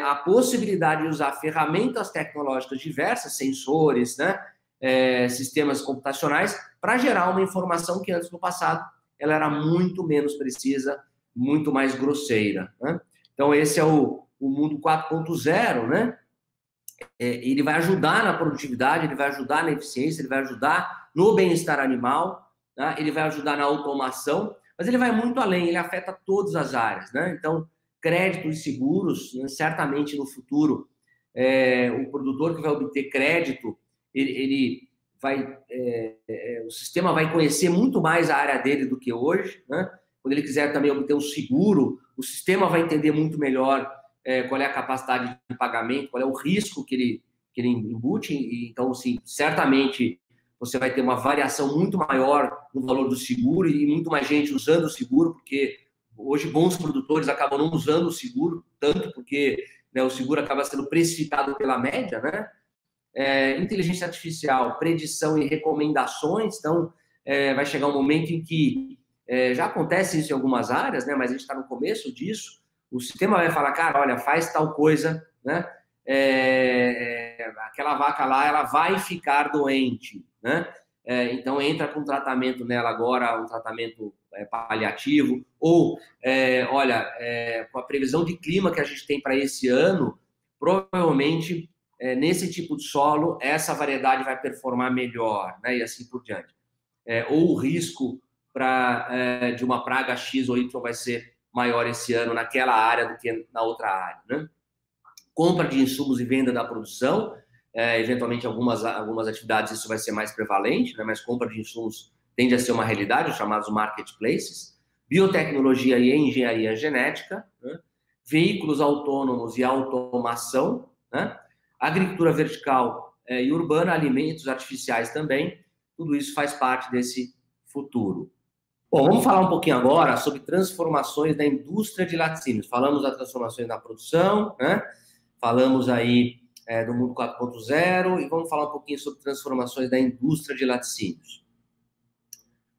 a possibilidade de usar ferramentas tecnológicas diversas, sensores, né? Sistemas computacionais, para gerar uma informação que antes, no passado, ela era muito menos precisa, muito mais grosseira, né? Então, esse é o mundo 4.0, né? Ele vai ajudar na produtividade, ele vai ajudar na eficiência, ele vai ajudar no bem-estar animal, né? Ele vai ajudar na automação, mas ele vai muito além, ele afeta todas as áreas, né? Então, créditos e seguros, né? Certamente no futuro, o produtor que vai obter crédito, ele vai, o sistema vai conhecer muito mais a área dele do que hoje, né? Quando ele quiser também obter um seguro, o sistema vai entender muito melhor qual é a capacidade de pagamento, qual é o risco que ele embute. Então, sim, certamente você vai ter uma variação muito maior no valor do seguro e muito mais gente usando o seguro, porque hoje bons produtores acabam não usando o seguro, tanto porque, né, o seguro acaba sendo precificado pela média, né? Inteligência artificial, predição e recomendações. Então, vai chegar um momento em que já acontece isso em algumas áreas, né? Mas a gente está no começo disso. O sistema vai falar, cara, olha, faz tal coisa, né? Aquela vaca lá, ela vai ficar doente, né? Então, entra com tratamento nela agora, um tratamento paliativo, ou, olha, com a previsão de clima que a gente tem para esse ano, provavelmente, nesse tipo de solo, essa variedade vai performar melhor, né? E assim por diante. Ou o risco de uma praga X ou Y vai ser maior esse ano naquela área do que na outra área, né? Compra de insumos e venda da produção, eventualmente algumas atividades isso vai ser mais prevalente, né? Mas compra de insumos tende a ser uma realidade, os chamados marketplaces, biotecnologia e engenharia genética, né? Veículos autônomos e automação, né? Agricultura vertical e urbana, alimentos artificiais também, tudo isso faz parte desse futuro. Bom, vamos falar um pouquinho agora sobre transformações da indústria de laticínios. Falamos das transformações na produção, né? Falamos aí do mundo 4.0 e vamos falar um pouquinho sobre transformações da indústria de laticínios.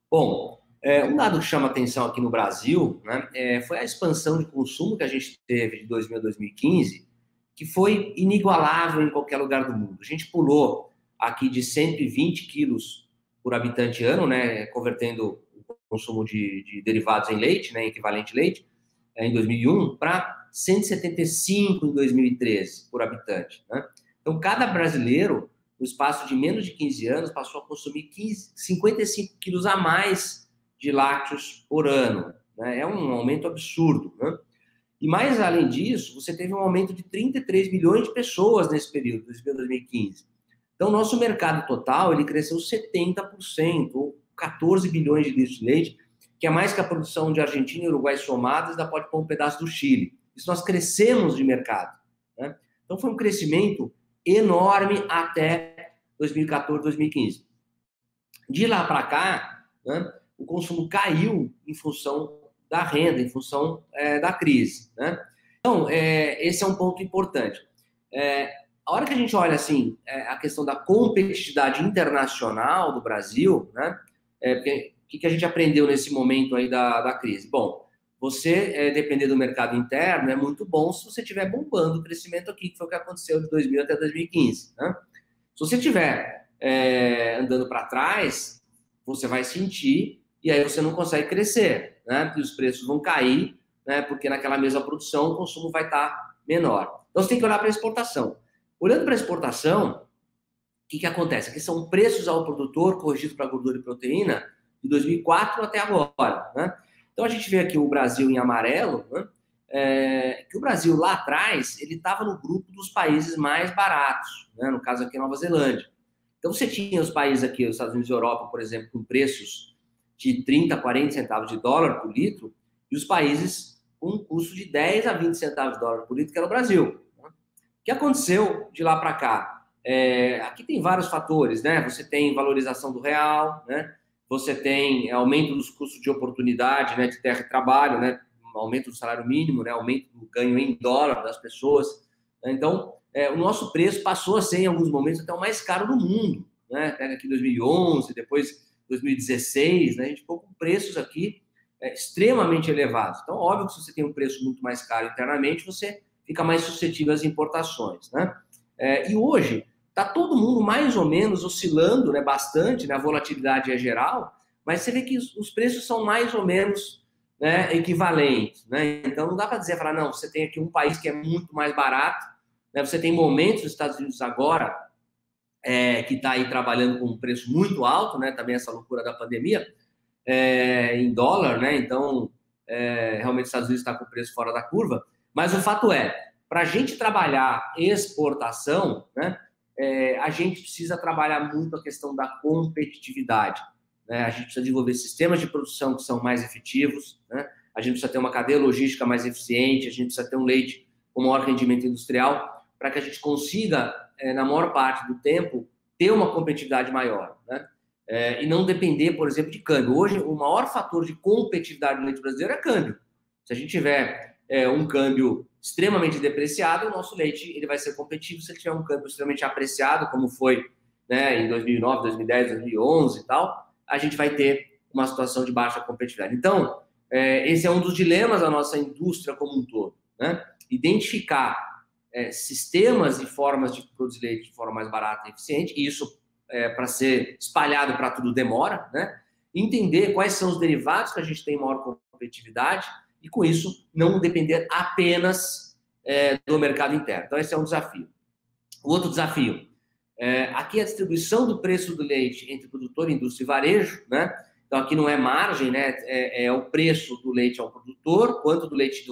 Bom, um dado que chama atenção aqui no Brasil, né, foi a expansão de consumo que a gente teve de 2000 a 2015, que foi inigualável em qualquer lugar do mundo. A gente pulou aqui de 120 quilos por habitante ano, né, convertendo o consumo de derivados em leite, né, equivalente leite, em 2001, para 175 em 2013 por habitante. Né? Então, cada brasileiro, no espaço de menos de 15 anos, passou a consumir 55 quilos a mais de lácteos por ano. Né? É um aumento absurdo. Né? E mais além disso, você teve um aumento de 33 milhões de pessoas nesse período, 2015. Então, o nosso mercado total ele cresceu 70%, ou 14 bilhões de litros de leite, que é mais que a produção de Argentina e Uruguai somadas, ainda pode pôr um pedaço do Chile. Isso nós crescemos de mercado. Né? Então, foi um crescimento enorme até 2014, 2015. De lá para cá, né, o consumo caiu em função da renda, em função da crise. Né? Então, esse é um ponto importante. A hora que a gente olha assim, a questão da competitividade internacional do Brasil, né, o que a gente aprendeu nesse momento aí da crise? Bom, você depender do mercado interno é muito bom se você estiver bombando o crescimento aqui, que foi o que aconteceu de 2000 até 2015. Né? Se você estiver andando para trás, você vai sentir e aí você não consegue crescer, né? Porque os preços vão cair, né? Porque naquela mesma produção o consumo vai estar menor. Então você tem que olhar para a exportação. Olhando para a exportação, o que acontece? Aqui são preços ao produtor corrigidos para gordura e proteína de 2004 até agora. Né? Então, a gente vê aqui o Brasil em amarelo, né? Que o Brasil lá atrás, ele estava no grupo dos países mais baratos, né? No caso aqui, Nova Zelândia. Então, você tinha os países aqui, os Estados Unidos e Europa, por exemplo, com preços de 30, 40 centavos de dólar por litro, e os países com um custo de 10 a 20 centavos de dólar por litro, que era o Brasil. Né? O que aconteceu de lá para cá? Aqui tem vários fatores, né? Você tem valorização do real, né? Você tem aumento dos custos de oportunidade, né? De terra e trabalho, né? Aumento do salário mínimo, né? Aumento do ganho em dólar das pessoas. Né? Então, o nosso preço passou a ser, em alguns momentos, até o mais caro do mundo. Né? Pega aqui 2011, depois 2016, né? A gente ficou com preços aqui extremamente elevados. Então, óbvio que se você tem um preço muito mais caro internamente, você fica mais suscetível às importações. Né? E hoje, está todo mundo mais ou menos oscilando, né, bastante, né, a volatilidade é geral, mas você vê que os preços são mais ou menos, né, equivalentes. Né? Então, não dá para dizer, não, você tem aqui um país que é muito mais barato, né, você tem momentos nos Estados Unidos agora que está aí trabalhando com um preço muito alto, né, também essa loucura da pandemia, em dólar, né, então, realmente os Estados Unidos está com o preço fora da curva, mas o fato para a gente trabalhar exportação, né, a gente precisa trabalhar muito a questão da competitividade. Né? A gente precisa desenvolver sistemas de produção que são mais efetivos, né? A gente precisa ter uma cadeia logística mais eficiente, a gente precisa ter um leite com maior rendimento industrial, para que a gente consiga, na maior parte do tempo, ter uma competitividade maior. Né? E não depender, por exemplo, de câmbio. Hoje, o maior fator de competitividade do leite brasileiro é câmbio. Se a gente tiver um câmbio extremamente depreciado, o nosso leite ele vai ser competitivo se ele tiver um câmbio extremamente apreciado, como foi, né, em 2009, 2010, 2011 e tal, a gente vai ter uma situação de baixa competitividade. Então, esse é um dos dilemas da nossa indústria como um todo. Né? Identificar sistemas e formas de produzir leite de forma mais barata e eficiente, e isso, para ser espalhado para tudo, demora. Né? Entender quais são os derivados que a gente tem maior competitividade, e, com isso, não depender apenas do mercado interno. Então, esse é um desafio. O outro desafio, aqui a distribuição do preço do leite entre produtor, indústria e varejo. Né? Então, aqui não é margem, né? É o preço do leite ao produtor, quanto do leite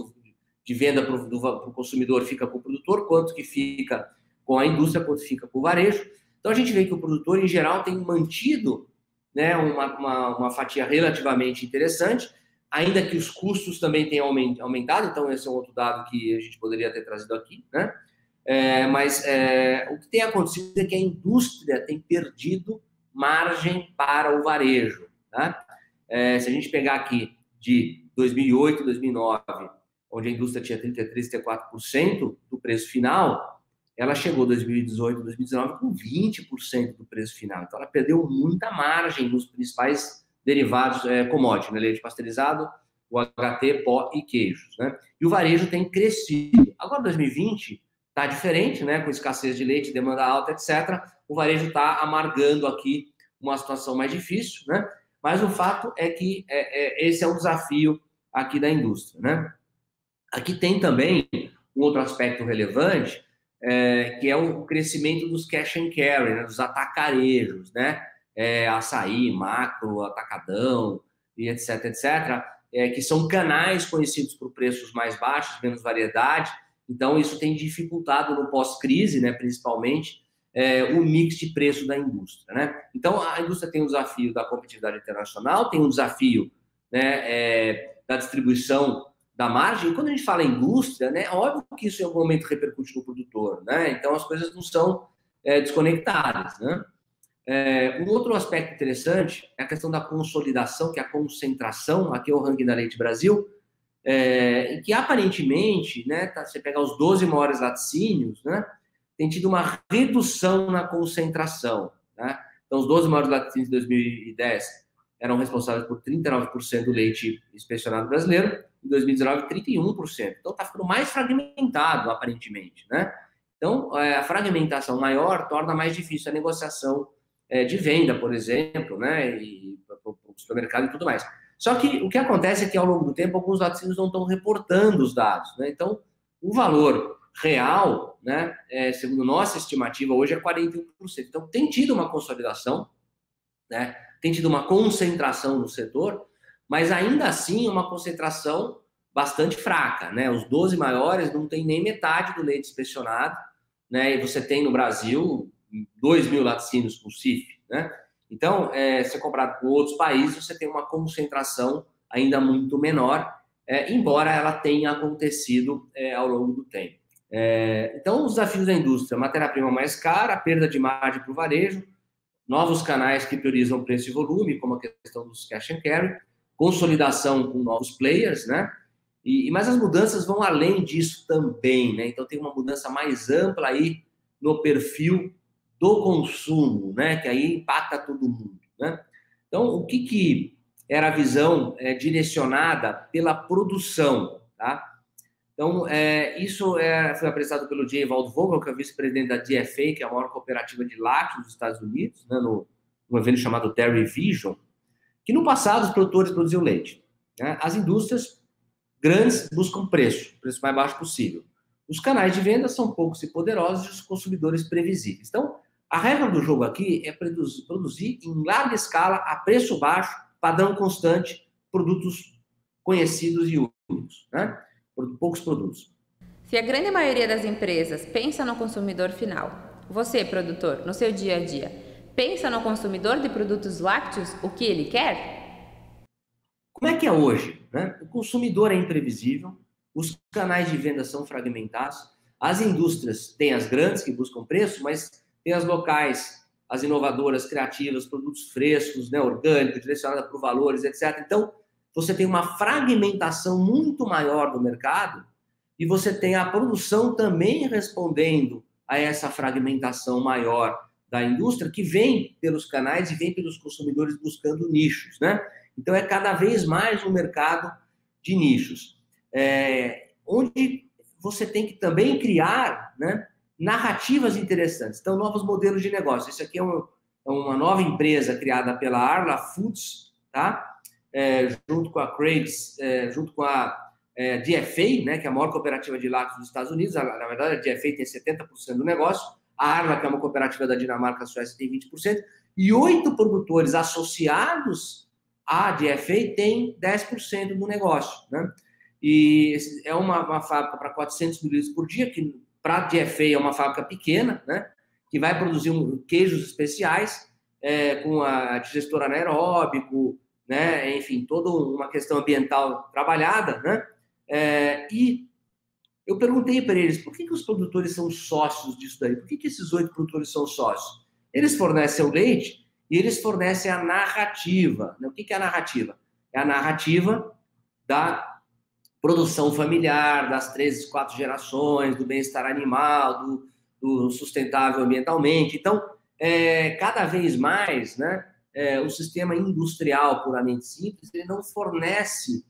de venda para o consumidor fica com o produtor, quanto que fica com a indústria, quanto fica com o varejo. Então, a gente vê que o produtor, em geral, tem mantido, né, uma fatia relativamente interessante, ainda que os custos também tenham aumentado. Então, esse é um outro dado que a gente poderia ter trazido aqui, né? Mas o que tem acontecido é que a indústria tem perdido margem para o varejo. Tá? Se a gente pegar aqui de 2008 e 2009, onde a indústria tinha 33%, 34% do preço final, ela chegou em 2018, 2019 com 20% do preço final. Então, ela perdeu muita margem nos principais derivados commodity, né? Leite pasteurizado, o HT, pó e queijos, né? E o varejo tem crescido. Agora, 2020 está diferente, né? Com escassez de leite, demanda alta, etc. O varejo está amargando aqui uma situação mais difícil, né? Mas o fato é que esse é um desafio aqui da indústria, né? Aqui tem também um outro aspecto relevante, que é o crescimento dos cash and carry, né? Dos atacarejos, né? Açaí, macro, atacadão, e etc, etc, que são canais conhecidos por preços mais baixos, menos variedade. Então, isso tem dificultado no pós-crise, né? Principalmente, o mix de preço da indústria, né? Então, a indústria tem um desafio da competitividade internacional, tem um desafio, né, da distribuição da margem. E quando a gente fala indústria, né, é óbvio que isso em algum momento repercute no produtor, né? Então, as coisas não são desconectadas, né? Um outro aspecto interessante é a questão da consolidação, que é a concentração. Aqui é o ranking da Leite Brasil, em que aparentemente, né, você pegar os 12 maiores laticínios, né, tem tido uma redução na concentração, né? Então, os 12 maiores laticínios de 2010 eram responsáveis por 39% do leite inspecionado brasileiro, em 2019, 31%. Então, está ficando mais fragmentado, aparentemente, né? Então, a fragmentação maior torna mais difícil a negociação de venda, por exemplo, né? E para o supermercado e tudo mais. Só que o que acontece é que, ao longo do tempo, alguns laticínios não estão reportando os dados, né? Então, o valor real, né, segundo nossa estimativa, hoje é 41%. Então, tem tido uma consolidação, né, tem tido uma concentração no setor, mas ainda assim uma concentração bastante fraca, né? Os 12 maiores não tem nem metade do leite inspecionado, né? E você tem no Brasil 2.000 laticínios com CIF, né? Então, se comparado com outros países, você tem uma concentração ainda muito menor, embora ela tenha acontecido ao longo do tempo. Então, os desafios da indústria: matéria-prima mais cara, perda de margem para o varejo, novos canais que priorizam preço e volume, como a questão dos cash and carry, consolidação com novos players, né? Mas as mudanças vão além disso também, né? Então, tem uma mudança mais ampla aí no perfil do consumo, né? Que aí impacta todo mundo, né? Então, o que era a visão direcionada pela produção, tá? Então, isso foi apresentado pelo J. Waldvogel, que é vice-presidente da DFA, que é a maior cooperativa de lácteos dos Estados Unidos, né, num evento chamado Dairy Vision, que no passado os produtores produziam leite, né? As indústrias grandes buscam preço mais baixo possível. Os canais de venda são poucos e poderosos e os consumidores previsíveis. Então, a regra do jogo aqui é produzir em larga escala, a preço baixo, padrão constante, produtos conhecidos e únicos, né? Poucos produtos. Se a grande maioria das empresas pensa no consumidor final, você, produtor, no seu dia a dia, pensa no consumidor de produtos lácteos, o que ele quer? Como é que é hoje, né? O consumidor é imprevisível, os canais de venda são fragmentados, as indústrias têm as grandes que buscam preço, mas tem as locais, as inovadoras, criativas, produtos frescos, né, orgânicos, direcionados por valores, etc. Então, você tem uma fragmentação muito maior do mercado e você tem a produção também respondendo a essa fragmentação maior da indústria, que vem pelos canais e vem pelos consumidores buscando nichos, né? Então, é cada vez mais um mercado de nichos, onde você tem que também criar, né, narrativas interessantes. Então, novos modelos de negócio. Isso aqui é uma nova empresa criada pela Arla Foods, tá? Junto com a Craig's, junto com a DFA, né, que é a maior cooperativa de lácteos dos Estados Unidos. Na verdade, a DFA tem 70% do negócio, a Arla, que é uma cooperativa da Dinamarca, a Suécia, tem 20%, e 8 produtores associados à DFA têm 10% do negócio, né? E é uma fábrica para 400 mililitros por dia, que para a DFA é uma fábrica pequena, né, que vai produzir queijos especiais, com a digestor anaeróbico, né, enfim, toda uma questão ambiental trabalhada, né? E eu perguntei para eles por que os produtores são sócios disso daí, por que esses 8 produtores são sócios? Eles fornecem o leite e eles fornecem a narrativa, né? O que é a narrativa? É a narrativa da produção familiar, das 3, 4 gerações, do bem-estar animal, do sustentável ambientalmente. Então, cada vez mais, né, o sistema industrial puramente simples, ele não fornece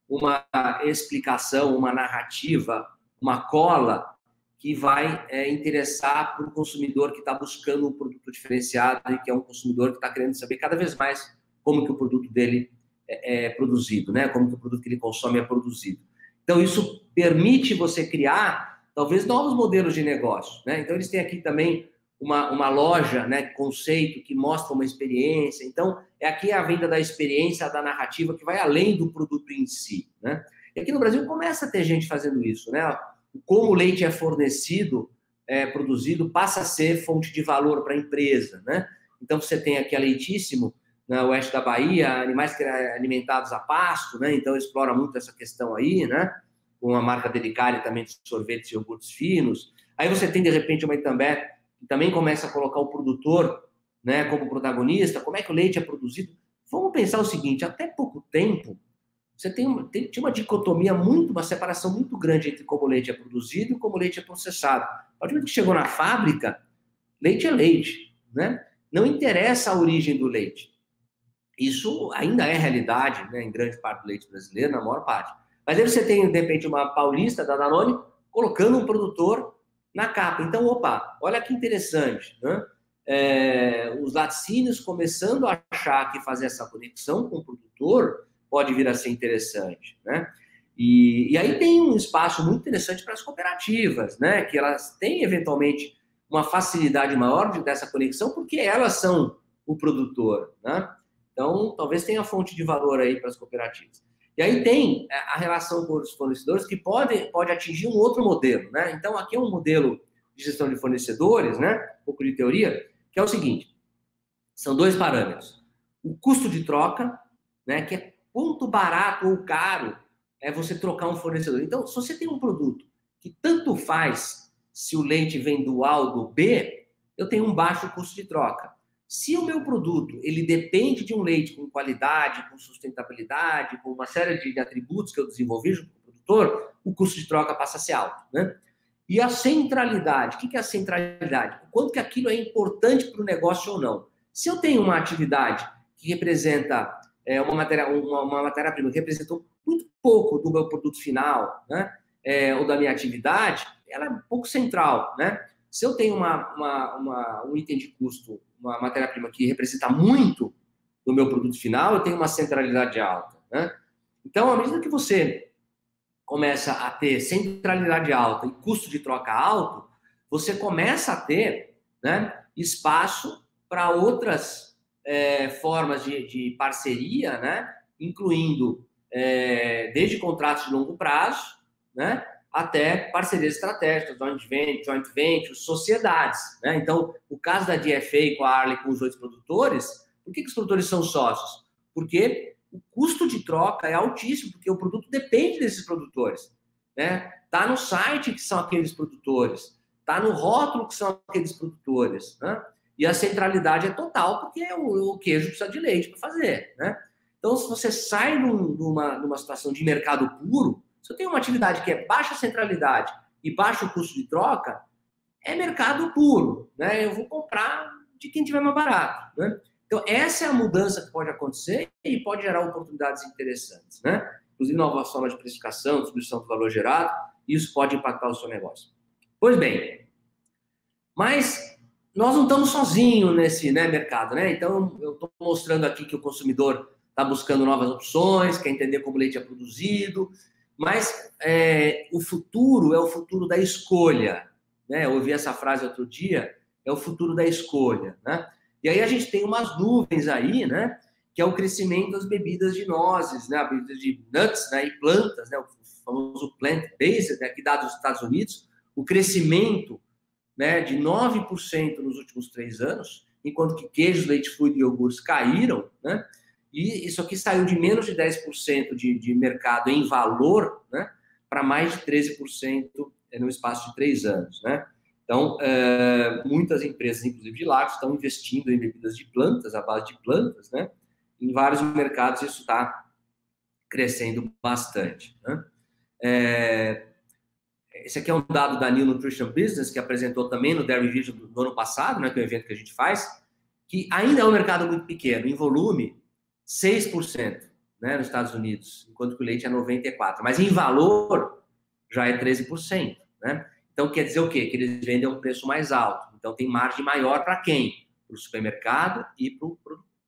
uma explicação, uma narrativa, uma cola que vai interessar para o consumidor que está buscando um produto diferenciado e que é um consumidor que está querendo saber cada vez mais como que o produto dele é produzido, né? Como que o produto que ele consome é produzido. Então, isso permite você criar, talvez, novos modelos de negócio, né? Então, eles têm aqui também uma loja, né, conceito, que mostra uma experiência. Então, aqui a venda da experiência, da narrativa, que vai além do produto em si, né? E aqui no Brasil começa a ter gente fazendo isso, né? Como o leite é fornecido, produzido, passa a ser fonte de valor para a empresa, né? Então, você tem aqui a Leitíssimo, no oeste da Bahia, animais alimentados a pasto, né? Então, explora muito essa questão aí, né? Com a marca Delicare também de sorvetes e iogurtes finos. Aí você tem, de repente, uma Itambé, que também começa a colocar o produtor, né, como protagonista. Como é que o leite é produzido? Vamos pensar o seguinte, até pouco tempo, você tinha uma dicotomia, uma separação muito grande entre como o leite é produzido e como o leite é processado. A partir do momento que chegou na fábrica, leite é leite, né? Não interessa a origem do leite. Isso ainda é realidade, né, em grande parte do leite brasileiro, na maior parte. Mas aí você tem, de repente, uma paulista da Danone colocando um produtor na capa. Então, opa, olha que interessante, né? Os laticínios começando a achar que fazer essa conexão com o produtor pode vir a ser interessante, né? E aí tem um espaço muito interessante para as cooperativas, né? Que elas têm, eventualmente, uma facilidade maior dessa conexão porque elas são o produtor, né? Então, talvez tenha fonte de valor aí para as cooperativas. E aí tem a relação com os fornecedores que pode atingir um outro modelo, né? Então, aqui é um modelo de gestão de fornecedores, né? Um pouco de teoria, que é o seguinte, são dois parâmetros. O custo de troca, né? Que é quanto barato ou caro é você trocar um fornecedor. Então, se você tem um produto que tanto faz se o leite vem do A ou do B, eu tenho um baixo custo de troca. Se o meu produto ele depende de um leite com qualidade, com sustentabilidade, com uma série de atributos que eu desenvolvi junto com o produtor, o custo de troca passa a ser alto, né? E a centralidade, o que é a centralidade? O quanto que aquilo é importante para o negócio ou não. Se eu tenho uma atividade que representa uma matéria-prima que representa muito pouco do meu produto final, né? Ou da minha atividade, ela é um pouco central, né? Se eu tenho um item de custo, uma matéria-prima que representa muito do meu produto final, eu tenho uma centralidade alta, né? Então, à medida que você começa a ter centralidade alta e custo de troca alto, você começa a ter, né, espaço para outras formas de parceria, né? Incluindo desde contratos de longo prazo, né? Até parcerias estratégicas, joint ventures, sociedades, né? Então, o caso da DFA com a Arle, com os 8 produtores, por que os produtores são sócios? Porque o custo de troca é altíssimo, porque o produto depende desses produtores, né? Tá no site que são aqueles produtores, tá no rótulo que são aqueles produtores, né? E a centralidade é total, porque o queijo precisa de leite para fazer, né? Então, se você sai numa situação de mercado puro, se eu tenho uma atividade que é baixa centralidade e baixo custo de troca, é mercado puro, né? Eu vou comprar de quem tiver mais barato, né? Então, essa é a mudança que pode acontecer e pode gerar oportunidades interessantes, né? Inclusive, novas formas de precificação, distribuição do valor gerado, isso pode impactar o seu negócio. Pois bem, mas nós não estamos sozinhos nesse, né, mercado, né? Então, eu estou mostrando aqui que o consumidor está buscando novas opções, quer entender como o leite é produzido, mas o futuro é o futuro da escolha, né? Eu ouvi essa frase outro dia, é o futuro da escolha, né? E aí a gente tem umas nuvens aí, né? Que é o crescimento das bebidas de nozes, né? Bebidas de nuts, né? E plantas, né? O famoso plant-based, né? Que dado nos Estados Unidos, o crescimento, né, de 9% nos últimos 3 anos, enquanto que queijos, leite fluido e iogurtes caíram, né? E isso aqui saiu de menos de 10% de mercado em valor, né, para mais de 13% no espaço de 3 anos, né? Então, muitas empresas, inclusive de lácteos, estão investindo em bebidas de plantas, à base de plantas, né? Em vários mercados isso está crescendo bastante, né? esse aqui é um dado da New Nutrition Business, que apresentou também no Dairy Vision do ano passado, né, que é o evento que a gente faz, que ainda é um mercado muito pequeno, em volume, 6%, né, nos Estados Unidos, enquanto que o leite é 94%, mas em valor já é 13%, né? Então quer dizer o quê? Que eles vendem a um preço mais alto, então tem margem maior para quem? Para o supermercado e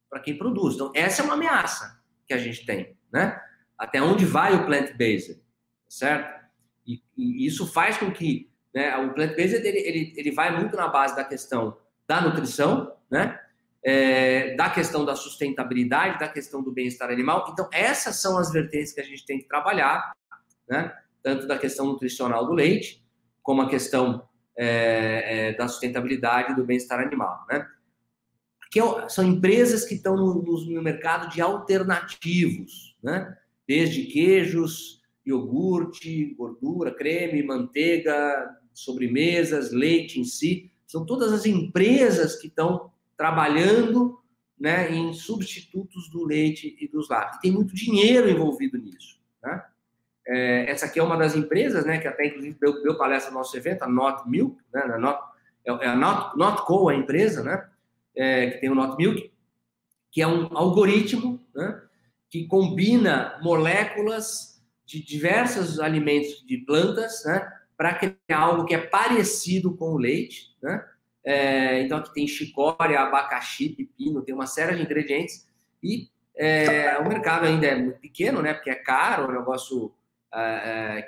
para quem produz. Então essa é uma ameaça que a gente tem, né? Até onde vai o plant-based, certo? E isso faz com que, né, o plant-based ele vai muito na base da questão da nutrição, né? Da questão da sustentabilidade, da questão do bem-estar animal. Então, essas são as vertentes que a gente tem que trabalhar, né? Tanto da questão nutricional do leite, como a questão da sustentabilidade e do bem-estar animal, né? Que são empresas que estão no mercado de alternativos, né? Desde queijos, iogurte, gordura, creme, manteiga, sobremesas, leite em si. São todas as empresas que estão trabalhando, né, em substitutos do leite e dos lácteos. Tem muito dinheiro envolvido nisso, né? Essa aqui é uma das empresas, né, que até inclusive deu palestra no nosso evento, a Not Milk, né, a Notco, a empresa, né, que tem o Not Milk, que é um algoritmo, né, que combina moléculas de diversos alimentos de plantas, né, para criar algo que é parecido com o leite, né? Então aqui tem chicória, abacaxi, pepino, tem uma série de ingredientes e o mercado ainda é muito pequeno, né? Porque é caro, é um negócio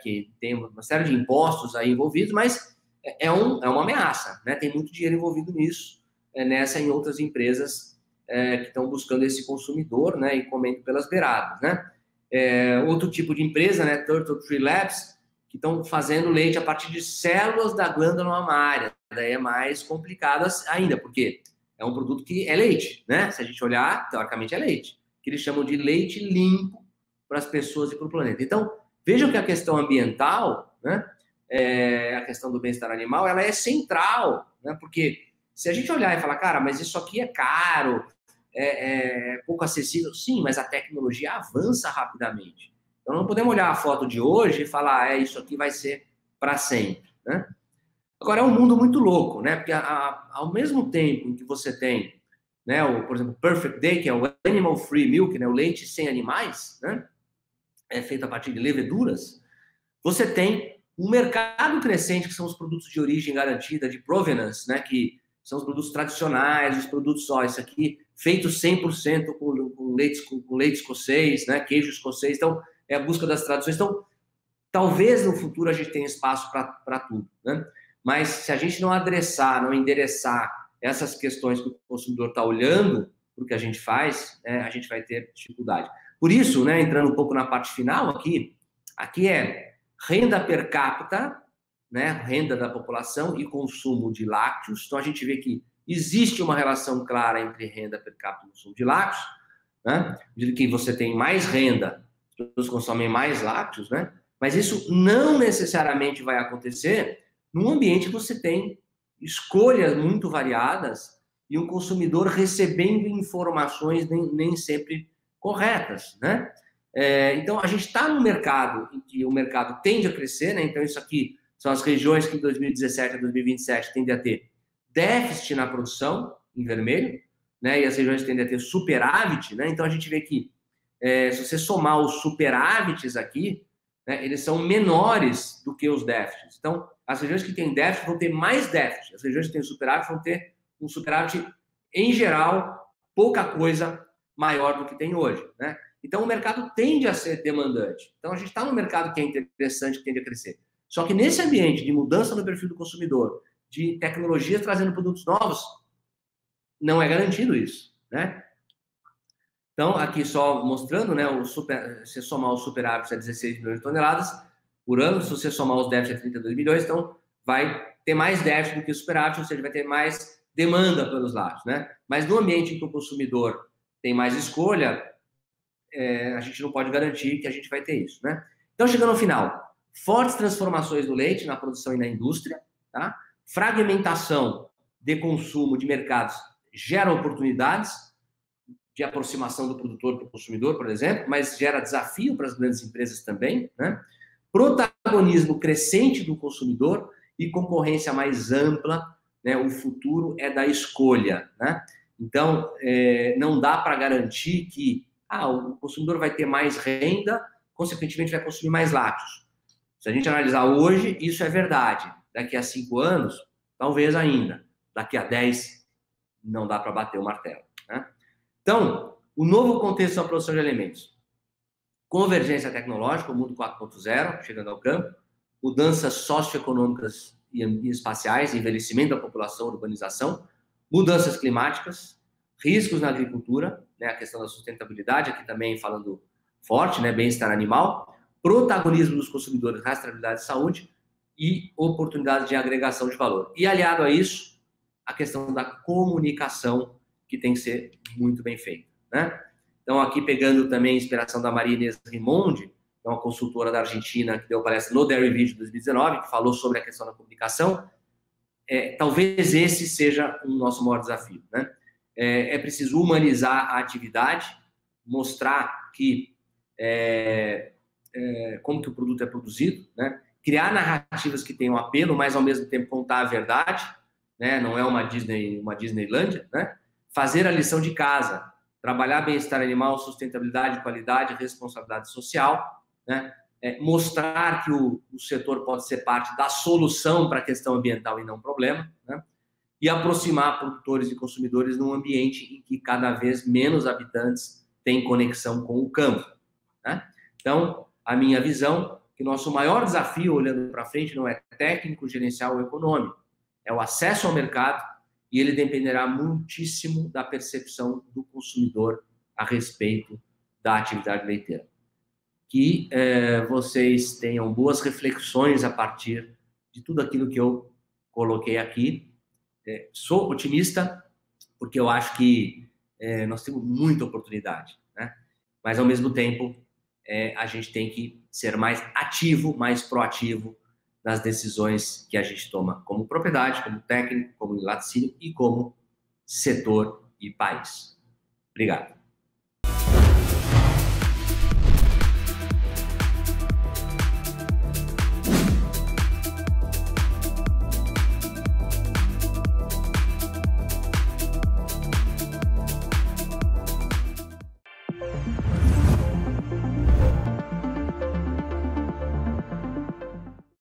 que tem uma série de impostos aí envolvidos, mas é uma ameaça, né? Tem muito dinheiro envolvido nisso, nessa e em outras empresas que estão buscando esse consumidor, né? E comendo pelas beiradas, né? Outro tipo de empresa, né? Turtle Tree Labs, que estão fazendo leite a partir de células da glândula mamária. Daí é mais complicado ainda, porque é um produto que é leite, né? Se a gente olhar, teoricamente é leite, que eles chamam de leite limpo para as pessoas e para o planeta. Então, vejam que a questão ambiental, né? A questão do bem-estar animal, ela é central, né? Porque se a gente olhar e falar, cara, mas isso aqui é caro, é pouco acessível, sim, mas a tecnologia avança rapidamente. Então, não podemos olhar a foto de hoje e falar, isso aqui vai ser para sempre, né? Agora, é um mundo muito louco, né? Porque ao mesmo tempo em que você tem, né, por exemplo, Perfect Day, que é o Animal Free Milk, né, o leite sem animais, né? É feito a partir de leveduras. Você tem um mercado crescente, que são os produtos de origem garantida, de provenance, né? Que são os produtos tradicionais, os produtos, isso aqui, feitos 100% com leite escocês, né? Queijo escocês. Então, é a busca das traduções. Então, talvez no futuro a gente tenha espaço para tudo, né? Mas se a gente não adressar, não endereçar essas questões que o consumidor está olhando para o que a gente faz, a gente vai ter dificuldade. Por isso, né, entrando um pouco na parte final aqui é renda per capita, né, renda da população e consumo de lácteos. Então, a gente vê que existe uma relação clara entre renda per capita e consumo de lácteos, né? De que você tem mais renda, as pessoas consomem mais lácteos, né? Mas isso não necessariamente vai acontecer num ambiente que você tem escolhas muito variadas e um consumidor recebendo informações nem sempre corretas, né? Então, a gente está num mercado em que o mercado tende a crescer, né? Então, isso aqui são as regiões que em 2017 a 2027 tendem a ter déficit na produção, em vermelho, né? E as regiões tendem a ter superávit, né? Então, a gente vê que, se você somar os superávites aqui, né, eles são menores do que os déficits. Então, as regiões que têm déficit vão ter mais déficit. As regiões que têm superávit vão ter um superávit, em geral, pouca coisa maior do que tem hoje, né? Então, o mercado tende a ser demandante. Então, a gente está num mercado que é interessante, que tende a crescer. Só que nesse ambiente de mudança no perfil do consumidor, de tecnologias trazendo produtos novos, não é garantido isso, né? Então, aqui só mostrando, né, se somar os superávites a 16 milhões de toneladas por ano, se você somar os déficits a 32 milhões, então vai ter mais déficit do que superávit, ou seja, vai ter mais demanda pelos lácteos, né? Mas no ambiente em que o consumidor tem mais escolha, a gente não pode garantir que a gente vai ter isso, né? Então, chegando ao final, fortes transformações do leite na produção e na indústria, tá? Fragmentação de consumo de mercados gera oportunidades de aproximação do produtor para o consumidor, por exemplo, mas gera desafio para as grandes empresas também, né? protagonismo crescente do consumidor e concorrência mais ampla, né? O futuro é da escolha, né? Então, não dá para garantir que o consumidor vai ter mais renda, consequentemente vai consumir mais lácteos. Se a gente analisar hoje, isso é verdade. Daqui a 5 anos, talvez ainda. Daqui a 10, não dá para bater o martelo, né? Então, o novo contexto da produção de alimentos. Convergência tecnológica, o mundo 4.0, chegando ao campo. Mudanças socioeconômicas e espaciais, envelhecimento da população, urbanização. Mudanças climáticas, riscos na agricultura, né, a questão da sustentabilidade, aqui também falando forte, né, bem-estar animal, protagonismo dos consumidores, rastreabilidade de saúde e oportunidades de agregação de valor. E aliado a isso, a questão da comunicação, que tem que ser muito bem feita, né? Então, aqui pegando também a inspiração da Maria Inês Rimondi, que é uma consultora da Argentina, que deu palestra no Dairy Video 2019, que falou sobre a questão da comunicação. Talvez esse seja o nosso maior desafio, né? É preciso humanizar a atividade, mostrar que como que o produto é produzido, né? Criar narrativas que tenham apelo, mas ao mesmo tempo contar a verdade, né? Não é uma Disneylândia, né? Fazer a lição de casa, trabalhar bem-estar animal, sustentabilidade, qualidade, responsabilidade social, né? Mostrar que o setor pode ser parte da solução para a questão ambiental e não problema, né? E aproximar produtores e consumidores num ambiente em que cada vez menos habitantes têm conexão com o campo, né? Então, a minha visão é que nosso maior desafio, olhando para frente, não é técnico, gerencial ou econômico, é o acesso ao mercado, e ele dependerá muitíssimo da percepção do consumidor a respeito da atividade leiteira. Que vocês tenham boas reflexões a partir de tudo aquilo que eu coloquei aqui. Sou otimista, porque eu acho que nós temos muita oportunidade, né? Mas, ao mesmo tempo, a gente tem que ser mais ativo, mais proativo nas decisões que a gente toma como propriedade, como técnico, como laticínio e como setor e país. Obrigado.